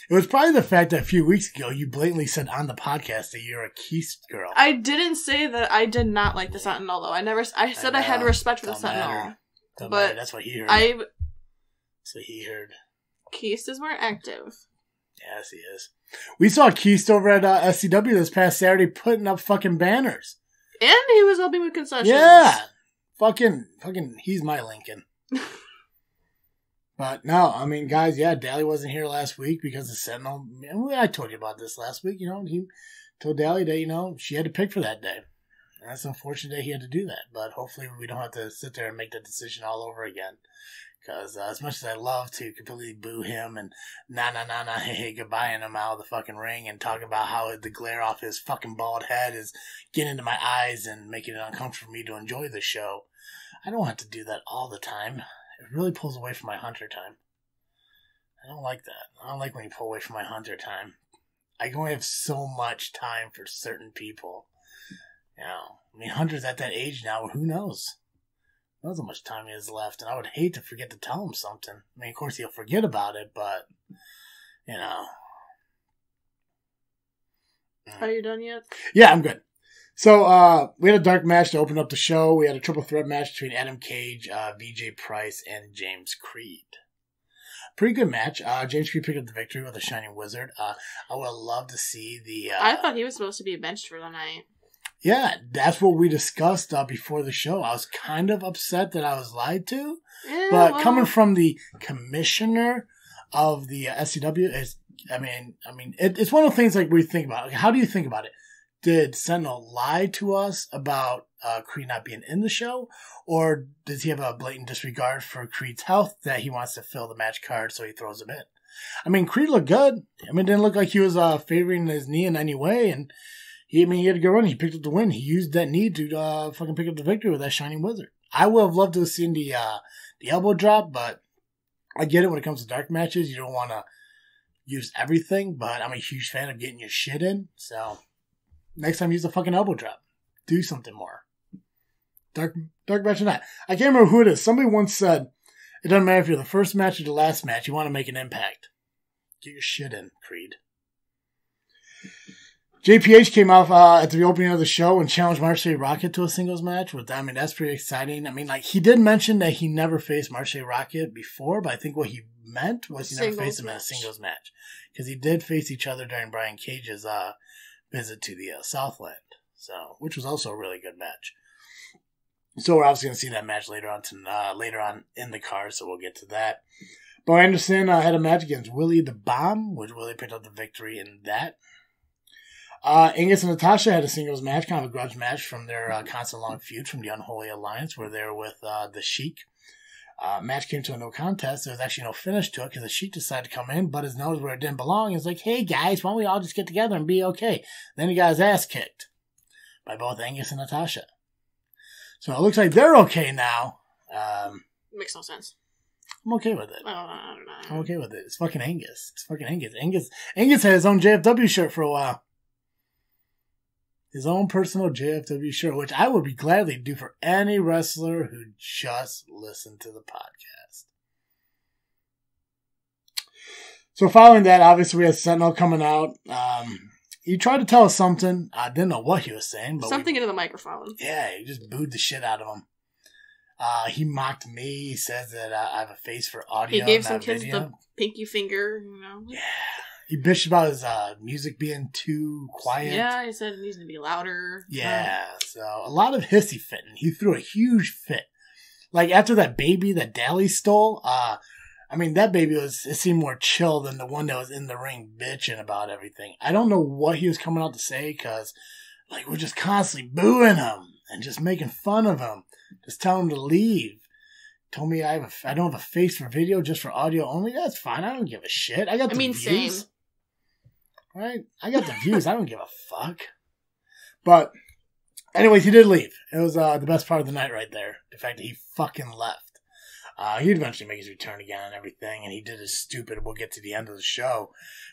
It was probably the fact that a few weeks ago you blatantly said on the podcast that you're a Keith girl. I didn't say that I did not like the Sentinel, though. I said I had respect for the Sentinel. But that's what he heard. That's what he heard. Keith is more active. Yes, he is. We saw Keith over at SCW this past Saturday putting up fucking banners. And he was helping with concessions. Yeah. Fucking, he's my Lincoln. But no, I mean, guys, yeah, Daly wasn't here last week because the Sentinel, I told you about this last week, you know, he told Daly that, you know, she had to pick for that day. And that's unfortunate that he had to do that, but hopefully we don't have to sit there and make that decision all over again. Because as much as I love to completely boo him and hey, goodbye, and him out of the fucking ring and talk about how the glare off his fucking bald head is getting into my eyes and making it uncomfortable for me to enjoy the show, I don't have to do that all the time. It really pulls away from my Hunter time. I don't like that. I don't like when you pull away from my Hunter time. I can only have so much time for certain people. You know, I mean, Hunter's at that age now. Who knows? Who knows how much time he has left? And I would hate to forget to tell him something. I mean, of course, he'll forget about it, but, you know. Are you done yet? Yeah, I'm good. So, we had a dark match to open up the show. We had a triple threat match between Adam Cage, VJ Price, and James Creed. Pretty good match. James Creed picked up the victory with a Shining Wizard. I would have loved to see the... I thought he was supposed to be benched for the night. Yeah, that's what we discussed before the show. I was kind of upset that I was lied to. Yeah, but coming from the commissioner of the SCW, it's one of the things like we think about. How do you think about it? Did Sentinel lie to us about Creed not being in the show? Or does he have a blatant disregard for Creed's health that he wants to fill the match card so he throws him in? I mean, Creed looked good. I mean, it didn't look like he was favoring his knee in any way. And he had a good run. He picked up the win. He used that knee to fucking pick up the victory with that Shining Wizard. I would have loved to have seen the elbow drop, but I get it when it comes to dark matches. You don't want to use everything, but I'm a huge fan of getting your shit in. So next time, use the fucking elbow drop. Do something more. Dark match or not. I can't remember who it is. Somebody once said, it doesn't matter if you're the first match or the last match. You want to make an impact. Get your shit in, Creed. JPH came out at the opening of the show and challenged Marche Rocket to a singles match. That's pretty exciting. I mean, like, he did mention that he never faced Marche Rocket before, but I think what he meant was he never faced him in a singles match. Because he did face each other during Brian Cage's visit to the Southland, which was also a really good match. So we're obviously going to see that match later on in the card, so we'll get to that. But Anderson had a match against Willie the Bomb, which Willie picked up the victory in that. Angus and Natasha had a singles match, kind of a grudge match from their constant long feud from the Unholy Alliance, where they were with the Sheik. Match came to a no contest. There was actually no finish to it because the Sheik decided to come in, but his nose where it didn't belong. He's like, hey guys, why don't we all just get together and be okay? Then he got his ass kicked by both Angus and Natasha. So it looks like they're okay now. Makes no sense. I'm okay with it. I don't know. I'm okay with it. It's fucking Angus. Angus had his own JFW shirt for a while. His own personal JFW shirt, which I would be gladly do for any wrestler who just listened to the podcast. So following that, obviously we had Sentinel coming out. He tried to tell us something. I didn't know what he was saying. But something into the microphone. Yeah, he just booed the shit out of him. He mocked me. He says that I have a face for audio. He gave some kids the pinky finger, you know. Yeah. He bitched about his music being too quiet. Yeah, he said it needs to be louder. Yeah, so a lot of hissy fitting. He threw a huge fit. Like after that baby that Dally stole, that baby it seemed more chill than the one that was in the ring bitching about everything. I don't know what he was coming out to say because, we're just constantly booing him and just making fun of him. Just telling him to leave. Told me I don't have a face for video, just for audio only. That's fine. I don't give a shit. I got the views. Same. Right? I got the views. I don't give a fuck. But, anyways, he did leave. It was the best part of the night right there. The fact that he fucking left. He'd eventually make his return again and everything, and he did his stupid, we'll get to the end of the show,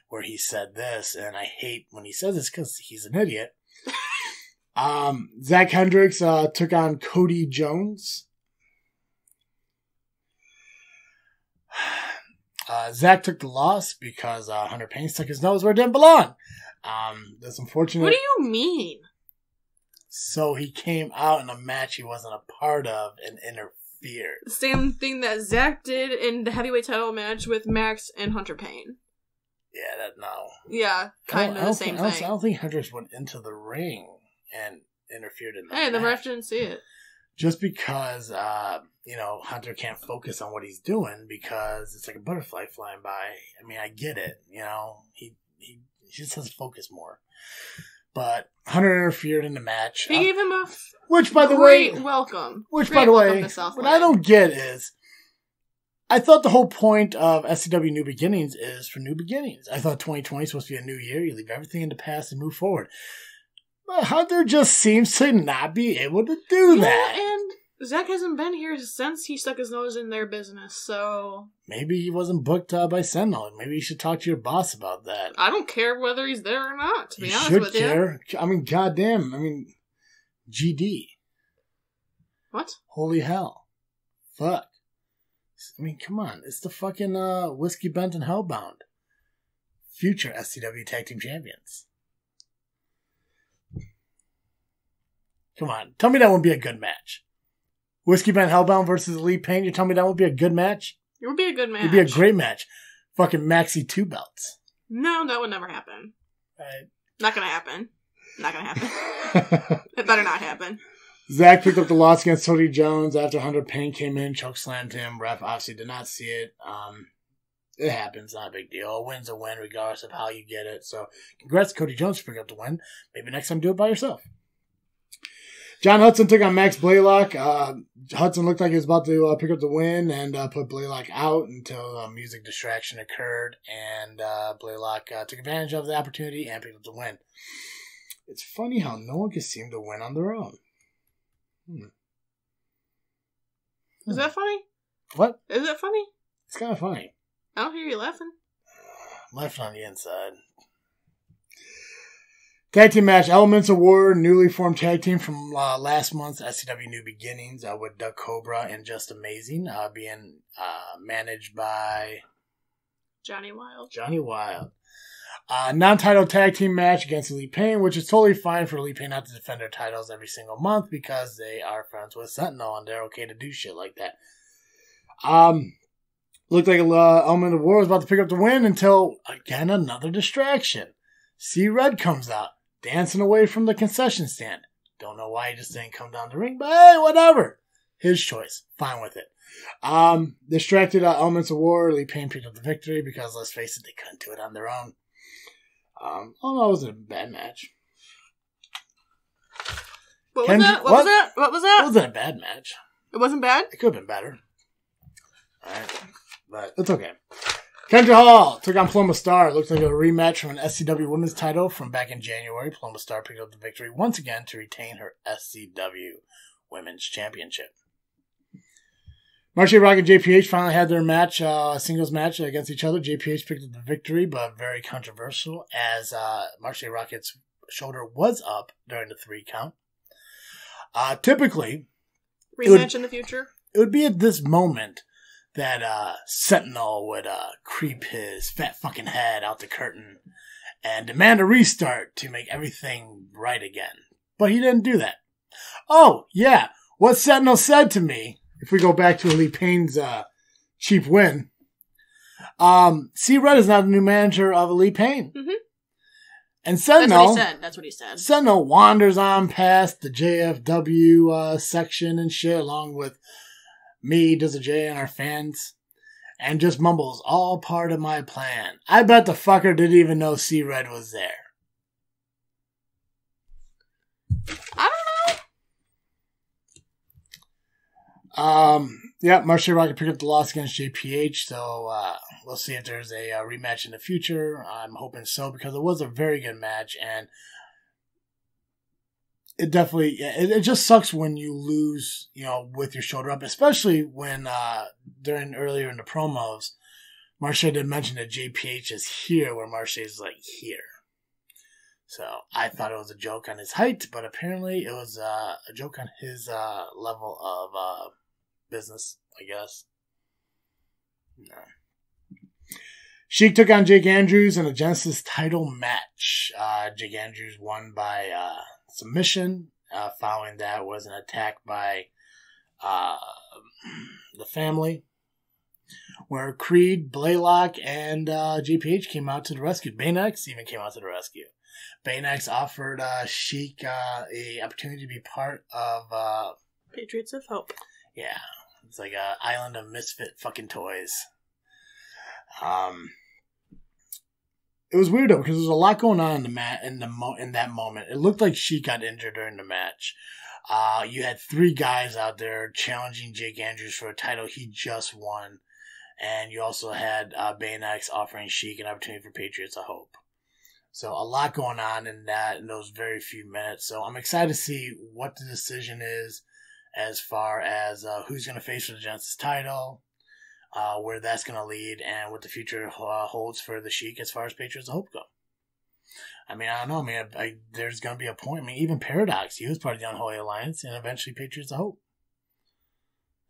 where he said this, and I hate when he says this because he's an idiot. Zach Hendricks took on Cody Jones. Zach took the loss because Hunter Payne stuck his nose where it didn't belong. That's unfortunate. What do you mean? So he came out in a match he wasn't a part of and interfered. Same thing that Zach did in the heavyweight title match with Max and Hunter Payne. Yeah, no. Yeah, kind of the same thing. I don't think Hendricks went into the ring and interfered in the match. The ref didn't see it. Just because, Hunter can't focus on what he's doing because it's like a butterfly flying by. I get it. He just has to focus more. But Hunter interfered in the match. He gave him a great welcome. Which, by the way, what I don't get is, I thought the whole point of SCW New Beginnings is for new beginnings. I thought 2020 is supposed to be a new year. You leave everything in the past and move forward. But Hunter just seems to not be able to do that. And Zach hasn't been here since he stuck his nose in their business, so... Maybe he wasn't booked by Sentinel. Maybe you should talk to your boss about that. I don't care whether he's there or not, to be honest with you. You should care. Goddamn. GD. What? Holy hell. Fuck. Come on. It's the fucking Whiskey Bent and Hellbound. Future SCW Tag Team Champions. Come on. Tell me that wouldn't be a good match. Whiskey Bent Hellbound versus Elite Pain. You tell me that would be a good match? It would be a good match. It would be a great match. Fucking Maxi 2 belts. No, that would never happen. Right. Not gonna happen. It better not happen. Zach picked up the loss against Cody Jones after Hunter Payne came in, chokeslammed him. Ref obviously did not see it. It happens. Not a big deal. A win's a win regardless of how you get it. So congrats to Cody Jones for picking up the win. Maybe next time do it by yourself. John Hudson took on Max Blaylock. Hudson looked like he was about to pick up the win and put Blaylock out until a music distraction occurred. And Blaylock took advantage of the opportunity and picked up the win. It's funny how no one can seem to win on their own. Is that funny? What? Is that funny? It's kind of funny. I don't hear you laughing. I'm laughing on the inside. Tag team match, Elements of War, newly formed tag team from last month's SCW New Beginnings with Doug Cobra and Just Amazing, being managed by Johnny Wild. Non-title tag team match against Elite Pain, which is totally fine for Elite Pain not to defend their titles every single month because they are friends with Sentinel and they're okay to do shit like that. Looked like Element of War was about to pick up the win until, again, another distraction. C-Red comes out, dancing away from the concession stand. Don't know why he just didn't come down the ring, but hey, whatever. His choice. Fine with it. Distracted Elements of War. Elite Pain picked up the victory because, let's face it, they couldn't do it on their own. It wasn't a bad match. What was that? It wasn't a bad match. It wasn't bad? It could have been better. Alright. But it's okay. Kendra Hall took on Paloma Star. It looks like a rematch from an SCW Women's title from back in January. Paloma Star picked up the victory once again to retain her SCW Women's Championship. Marche Rock and JPH finally had their match, singles match against each other. JPH picked up the victory, but very controversial as Marche Rocket's shoulder was up during the 3 count. Typically, rematch in the future. It would be at this moment that Sentinel would creep his fat fucking head out the curtain and demand a restart to make everything right again. But he didn't do that. Oh, yeah. What Sentinel said to me, if we go back to Elite Pain's cheap win, C-Red is not the new manager of Elite Pain. Mm-hmm. And Sentinel... That's what he said. Sentinel wanders on past the JFW section and shit, along with me, Dizzle J, and our fans, and just mumbles, all part of my plan. I bet the fucker didn't even know C-Red was there. I don't know. Yeah, Marche Rocket picked up the loss against JPH, so we'll see if there's a rematch in the future. I'm hoping so, because it was a very good match, and it definitely, it just sucks when you lose, with your shoulder up, especially when, earlier in the promos, Marche did mention that JPH is here, where Marche is like here. So I thought it was a joke on his height, but apparently it was a joke on his level of business, I guess. No. Sheik took on Jake Andrews in a Genesis title match. Jake Andrews won by submission. Following that was an attack by the family, where Creed, Blaylock, and JPH came out to the rescue. Baynex even came out to the rescue. Baynex offered Sheik a opportunity to be part of Patriots of Hope. Yeah, it's like an island of misfit fucking toys. It was weird though, because there was a lot going on in the mat in that moment. It looked like Sheik got injured during the match. You had 3 guys out there challenging Jake Andrews for a title he just won, and you also had Baynex offering Sheik an opportunity for Patriots of Hope. So a lot going on in those very few minutes. So I'm excited to see what the decision is as far as who's going to face for the Genesis title, where that's going to lead, and what the future holds for the Sheik as far as Patriots of Hope go. I mean, I don't know, man. There's going to be a point. I mean, even Paradox, he was part of the Unholy Alliance, and eventually Patriots of Hope.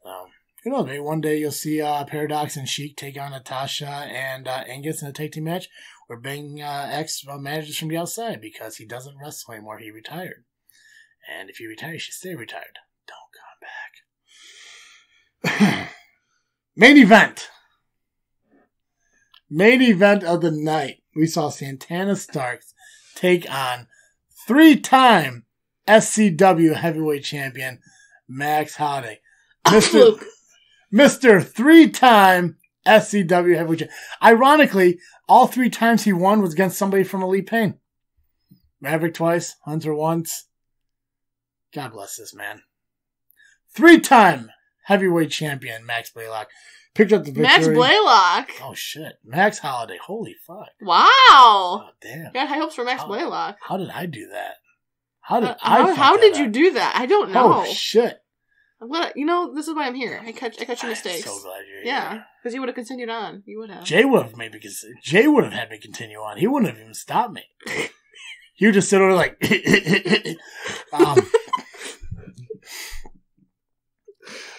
So, who knows? Maybe one day you'll see Paradox and Sheik take on Natasha and Angus in a tag team match, where Bang X manages from the outside because he doesn't wrestle anymore. He retired. And if you retire, you should stay retired. Don't come back. Main event. Main event of the night. We saw Santana Starks take on 3-time SCW heavyweight champion Max Holiday. Mr. 3-time SCW heavyweight champion. Ironically, all 3 times he won was against somebody from Elite Pain. Maverick twice, Hunter once. God bless this man. 3-time heavyweight champion Max Blaylock picked up the victory. Max Blaylock? Oh shit. Max Holiday. Holy fuck. Wow. Oh damn. Got high hopes for Max Blaylock. How did I do that? How did you do that? I don't know. Oh shit. This is why I'm here. I catch your mistakes. I'm so glad you're here. Yeah, because you would have continued on. You would have. Jay would have had me continue on. He wouldn't have even stopped me. You just sit over like.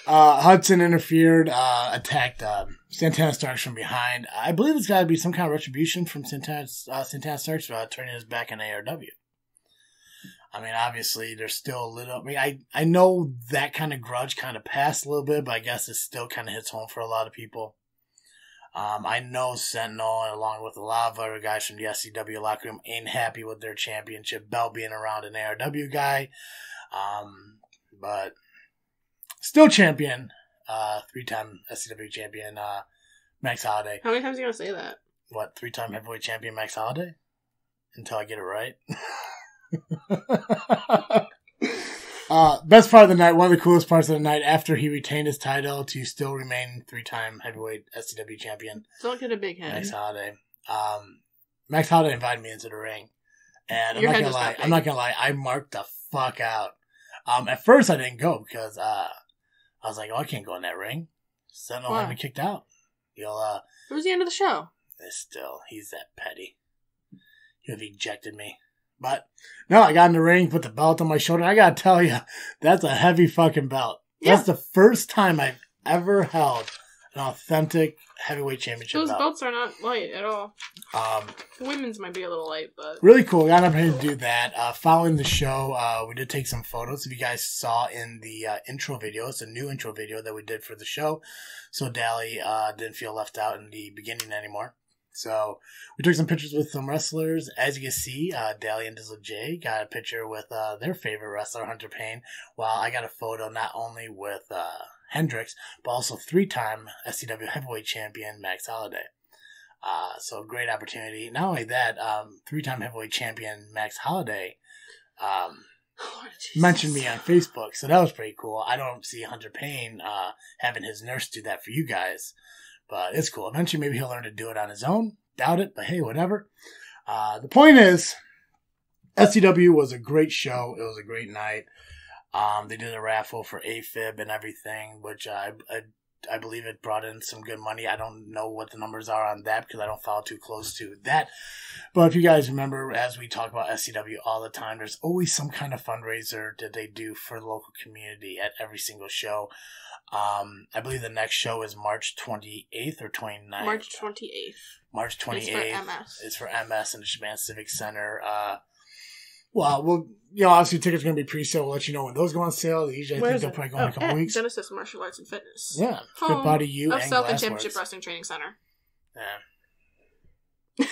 Hudson interfered, attacked Santana Starks from behind. I believe it's got to be some kind of retribution from Santana Starks turning his back on AEW. I mean, obviously, there's still a little... I mean, I know that kind of grudge kind of passed a little bit, but I guess it still kind of hits home for a lot of people. I know Sentinel, along with a lot of other guys from the SCW locker room, ain't happy with their championship belt being around an AEW guy. But still champion, 3-time SCW champion, Max Holiday. How many times are you going to say that? What, 3-time heavyweight champion Max Holiday? Until I get it right. Best part of the night, one of the coolest parts of the night, after he retained his title to still remain 3-time heavyweight SCW champion. Don't get a big head. Max Holiday. Max Holiday invited me into the ring. And I'm not gonna lie, I marked the fuck out. At first I didn't go because I was like, oh, I can't go in that ring. Sentinel had me kicked out. He'll, It was the end of the show. Still, he's that petty. He'll have ejected me. But, no, I got in the ring, put the belt on my shoulder. I gotta tell you, that's a heavy fucking belt. Yeah. That's the first time I've ever held an authentic heavyweight championship belt. Those belts are not light at all. The women's might be a little light, but... Really cool. Got up here to do that. Following the show, we did take some photos. If you guys saw in the intro video, it's a new intro video that we did for the show. So Dally didn't feel left out in the beginning anymore. So we took some pictures with some wrestlers. As you can see, Dally and Dizzle J got a picture with their favorite wrestler, Hunter Payne, while I got a photo not only with Hendricks, but also 3-time SCW heavyweight champion Max Holiday. So great opportunity. Not only that, 3-time heavyweight champion Max Holiday mentioned me on Facebook, so that was pretty cool. I don't see Hunter Payne having his nurse do that for you guys. But it's cool. Eventually, maybe he'll learn to do it on his own. Doubt it, but hey, whatever. The point is, SCW was a great show. It was a great night. They did a raffle for AFib and everything, which I believe it brought in some good money. I don't know what the numbers are on that because I don't follow too close to that. But if you guys remember, as we talk about SCW all the time, there's always some kind of fundraiser that they do for the local community at every single show. I believe the next show is March 28th or 29th. March 28th. March 28th. It's for MS. It's for MS in the Shaman Civic Center. Obviously tickets are going to be pre-sale. We'll let you know when those go on sale. Usually, I think they'll probably go in a couple weeks. Genesis Martial Arts and Fitness. Yeah. Good Body U of and South and Glassworks. Championship Wrestling Training Center. Yeah.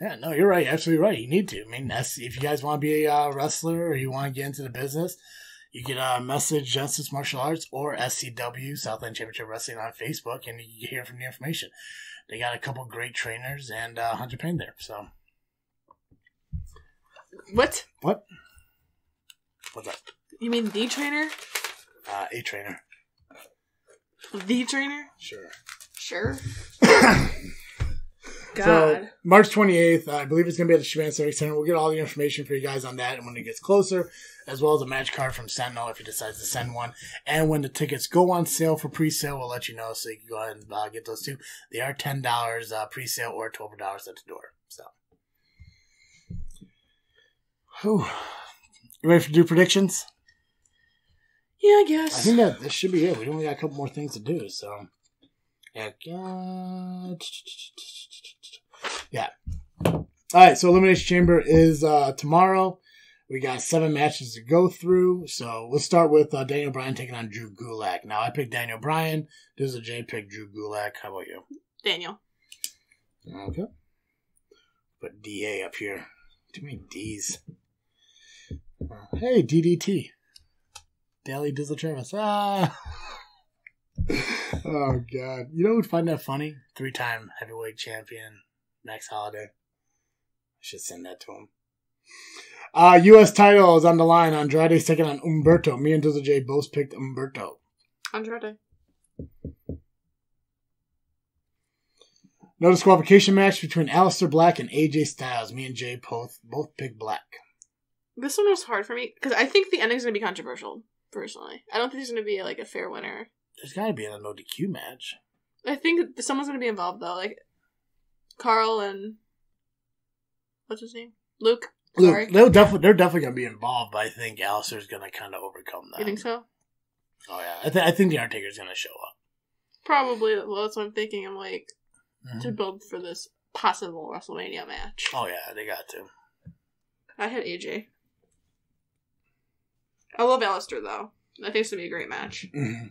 Yeah, no, you're right. Absolutely right. You need to. I mean, if you guys want to be a wrestler or you want to get into the business, you can message Genesis Martial Arts or SCW, Southland Championship Wrestling, on Facebook, and you can hear from the information. They got a couple great trainers and Hunter Payne there, so... What? What's that? You mean the trainer? A trainer. The trainer? Sure. God. So, March 28th, I believe it's going to be at the Shaman Civic Center. We'll get all the information for you guys on that and when it gets closer, as well as a match card from Sentinel if he decides to send one. And when the tickets go on sale for pre-sale, we'll let you know so you can go ahead and get those too. They are $10 pre-sale or $12 at the door. So, whew. You ready to do predictions? Yeah, I guess. I think that this should be it. We only got a couple more things to do, so... Yeah. Alright, so Elimination Chamber is tomorrow. We got 7 matches to go through. So we'll start with Daniel Bryan taking on Drew Gulak. Now, I picked Daniel Bryan. Dizzle J picked Drew Gulak. How about you? Daniel. Okay. Put DA up here. Too many D's. Hey, DDT. Daly Dizzle Travis. Oh, God. You know who would find that funny? 3-time heavyweight champion, Max Holiday. I should send that to him. U.S. title is on the line. Andrade's taking on Humberto. Me and Dizzle J both picked Humberto. Andrade. No disqualification match between Aleister Black and AJ Styles. Me and Jay both picked Black. This one was hard for me because I think the ending's going to be controversial, personally. I don't think there's going to be a fair winner. There's got to be a no DQ match. I think someone's going to be involved, though. Like, Carl and... What's his name? Luke. They're definitely going to be involved, but I think Aleister's going to kind of overcome that. You think so? Oh, yeah. I think The Undertaker's going to show up. Probably. Well, that's what I'm thinking. I'm like, to build for this possible WrestleMania match. Oh, yeah. They got to. I had AJ. I love Aleister, though. I think it's going to be a great match. Mm-hmm.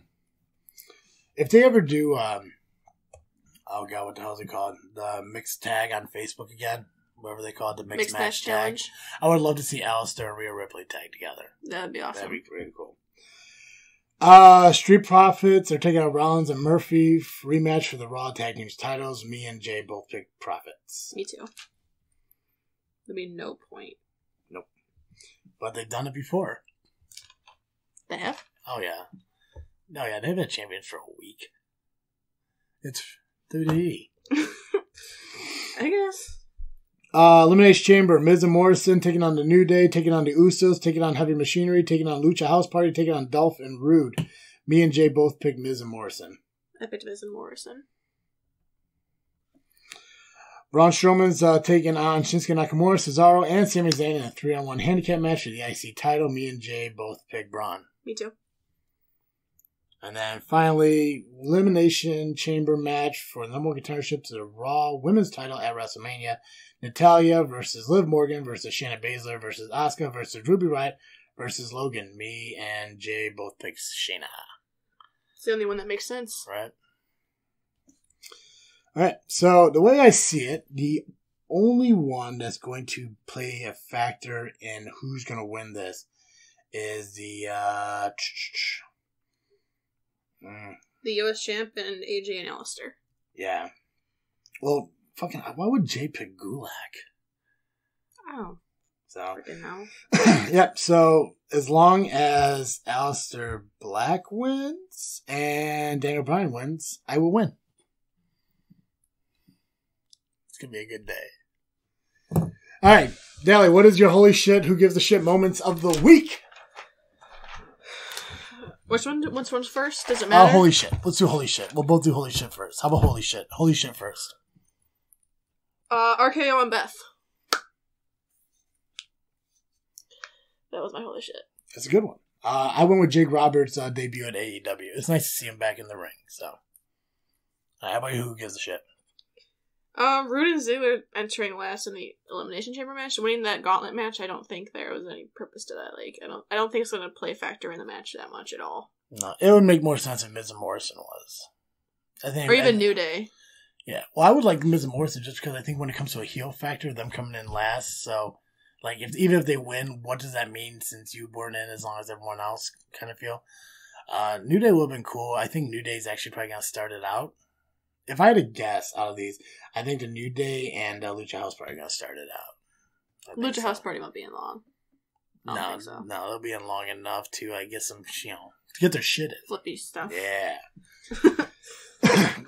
If they ever do, oh God, what the hell is it called? The mixed tag on Facebook again? Whatever they call it, the mixed match tag. Challenge. I would love to see Aleister and Rhea Ripley tag together. That'd be awesome. That'd be really cool. Street Profits are taking out Rollins and Murphy. Rematch for the Raw Tag Teams titles. Me and Jay both picked Profits. Me too. There'd be no point. Nope. But they've done it before. They have? Oh, yeah. No, yeah, they've been champions for a week. It's WWE. I guess. Elimination Chamber, Miz and Morrison taking on the New Day, taking on the Usos, taking on Heavy Machinery, taking on Lucha House Party, taking on Dolph and Rude. Me and Jay both picked Miz and Morrison. I picked Miz and Morrison. Braun Strowman's taking on Shinsuke Nakamura, Cesaro, and Sami Zayn in a 3-on-1 handicap match for the IC title. Me and Jay both picked Braun. Me too. And then finally, Elimination Chamber match for the number one contendership to the Raw Women's title at WrestleMania. Natalya versus Liv Morgan versus Shayna Baszler versus Asuka versus Ruby Riott versus Logan. Me and Jay both picked Shayna. It's the only one that makes sense. Right. Alright, so the way I see it, the only one that's going to play a factor in who's going to win this is the US champ and AJ and Alistair. Yeah. Well, fucking, why would Jay pick Gulak? Oh. So. Freaking hell. Yep, so as long as Alistair Black wins and Daniel Bryan wins, I will win. It's going to be a good day. All right, Daly, what is your holy shit, who gives a shit moments of the week? Which one's first? Does it matter? Holy shit. Let's do holy shit. We'll both do holy shit first. How about holy shit? Holy shit first. RKO and Beth. That was my holy shit. That's a good one. I went with Jake Roberts' debut at AEW. It's nice to see him back in the ring. So, how about you? Who gives a shit? Rude and Ziggler entering last in the Elimination Chamber match, winning that gauntlet match. I don't think there was any purpose to that. Like, I don't think it's going to play a factor in the match that much at all. No, it would make more sense if Miz and Morrison was. I think, or even New Day. Yeah, well, I would like Miz and Morrison just because I think when it comes to a heel factor, them coming in last. So, like, even if they win, what does that mean since you weren't in as long as everyone else? Kind of feel. New Day would have been cool. I think New Day's actually probably going to start it out. If I had to guess out of these, I think the New Day and Lucha House Party are going to start it out. Lucha House Party won't be in long. No, they'll be in long enough to get some, to get their shit in. Flippy stuff. Yeah.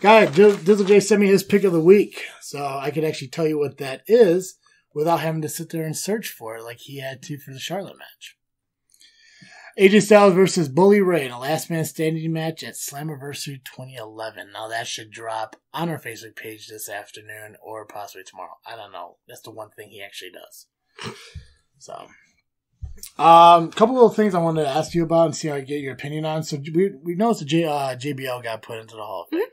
Guy, Dizzle J sent me his pick of the week, so I could actually tell you what that is without having to sit there and search for it like he had to for the Charlotte match. AJ Styles versus Bully Ray in a last man standing match at Slammiversary 2011. Now that should drop on our Facebook page this afternoon or possibly tomorrow. I don't know. That's the one thing he actually does. So, couple little things I wanted to ask you about and see how I get your opinion on. So we noticed that JBL got put into the Hall of Fame. Mm-hmm.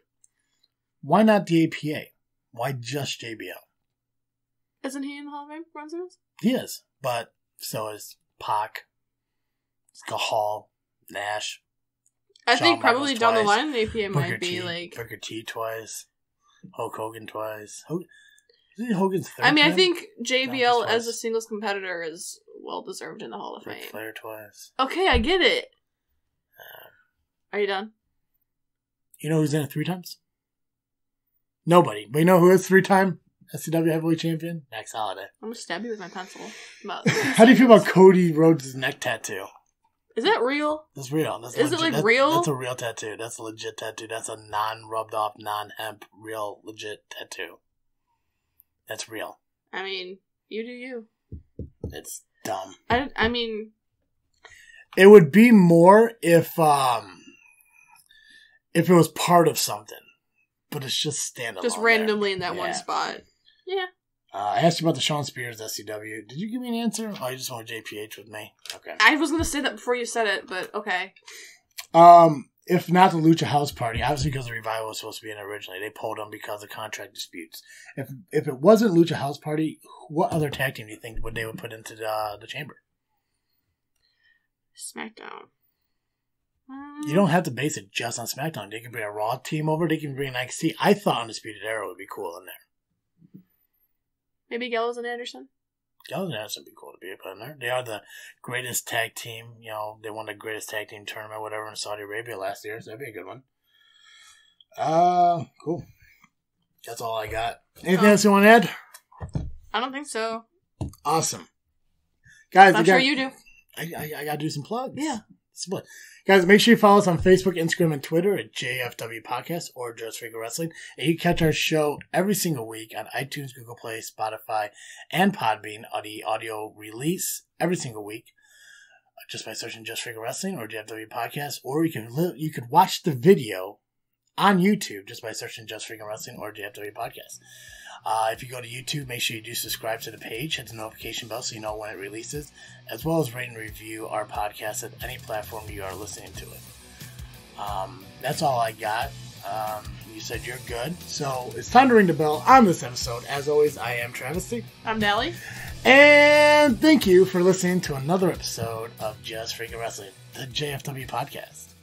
Why not the APA? Why just JBL? Isn't he in the Hall of Fame, Bronzers? He is, but so is Pac. Hall, Nash. I think probably down the line, the APA Booker might be T, like Booker T twice, Hulk Hogan twice. Isn't Hogan's third? I mean, I think JBL as a singles competitor is well deserved in the Hall of Fame. Ric Flair twice. Okay, I get it. Are you done? You know who's in it 3 times? Nobody. But you know who is 3-time SCW Heavyweight Champion? Max Holiday. I'm gonna stab you with my pencil. How do you feel about Cody Rhodes' neck tattoo? Is that real? That's real. Is it like real? That's a real tattoo. That's a legit tattoo. That's a non-rubbed off, non-hemp, real, legit tattoo. That's real. I mean, you do you. It's dumb. I mean... It would be more if it was part of something. But it's just standalone. Just randomly in that one spot. Yeah. I asked you about the Sean Spears SCW. Did you give me an answer? Oh, you just went JPH with me? Okay. I was going to say that before you said it, but okay. If not the Lucha House Party, obviously because the Revival was supposed to be in originally, they pulled them because of contract disputes. If it wasn't Lucha House Party, what other tag team do you think they would put into the chamber? Smackdown. You don't have to base it just on SmackDown. They can bring a Raw team over. They can bring an NXT. I thought Undisputed Era would be cool in there. Maybe Gallows and Anderson? Gallows and Anderson would be cool to be put in there. They are the greatest tag team. They won the greatest tag team tournament, whatever, in Saudi Arabia last year. So that'd be a good one. Cool. That's all I got. Anything else you want to add? I don't think so. Awesome. Guys, I'm sure you do. I got to do some plugs. Yeah. Split. Guys, make sure you follow us on Facebook, Instagram, and Twitter at JFW Podcast or Just Freakin Wrestling. And you can catch our show every single week on iTunes, Google Play, Spotify, and Podbean. The audio release every single week just by searching Just Freakin Wrestling or JFW Podcast. Or you could watch the video on YouTube just by searching Just Freakin Wrestling or JFW Podcast. If you go to YouTube, make sure you do subscribe to the page, hit the notification bell so you know when it releases, as well as rate and review our podcast at any platform you are listening to it. That's all I got. You said you're good, so it's time to ring the bell on this episode. As always, I am Travesty. I'm Nally. And thank you for listening to another episode of Just Freakin Wrestling, the JFW Podcast.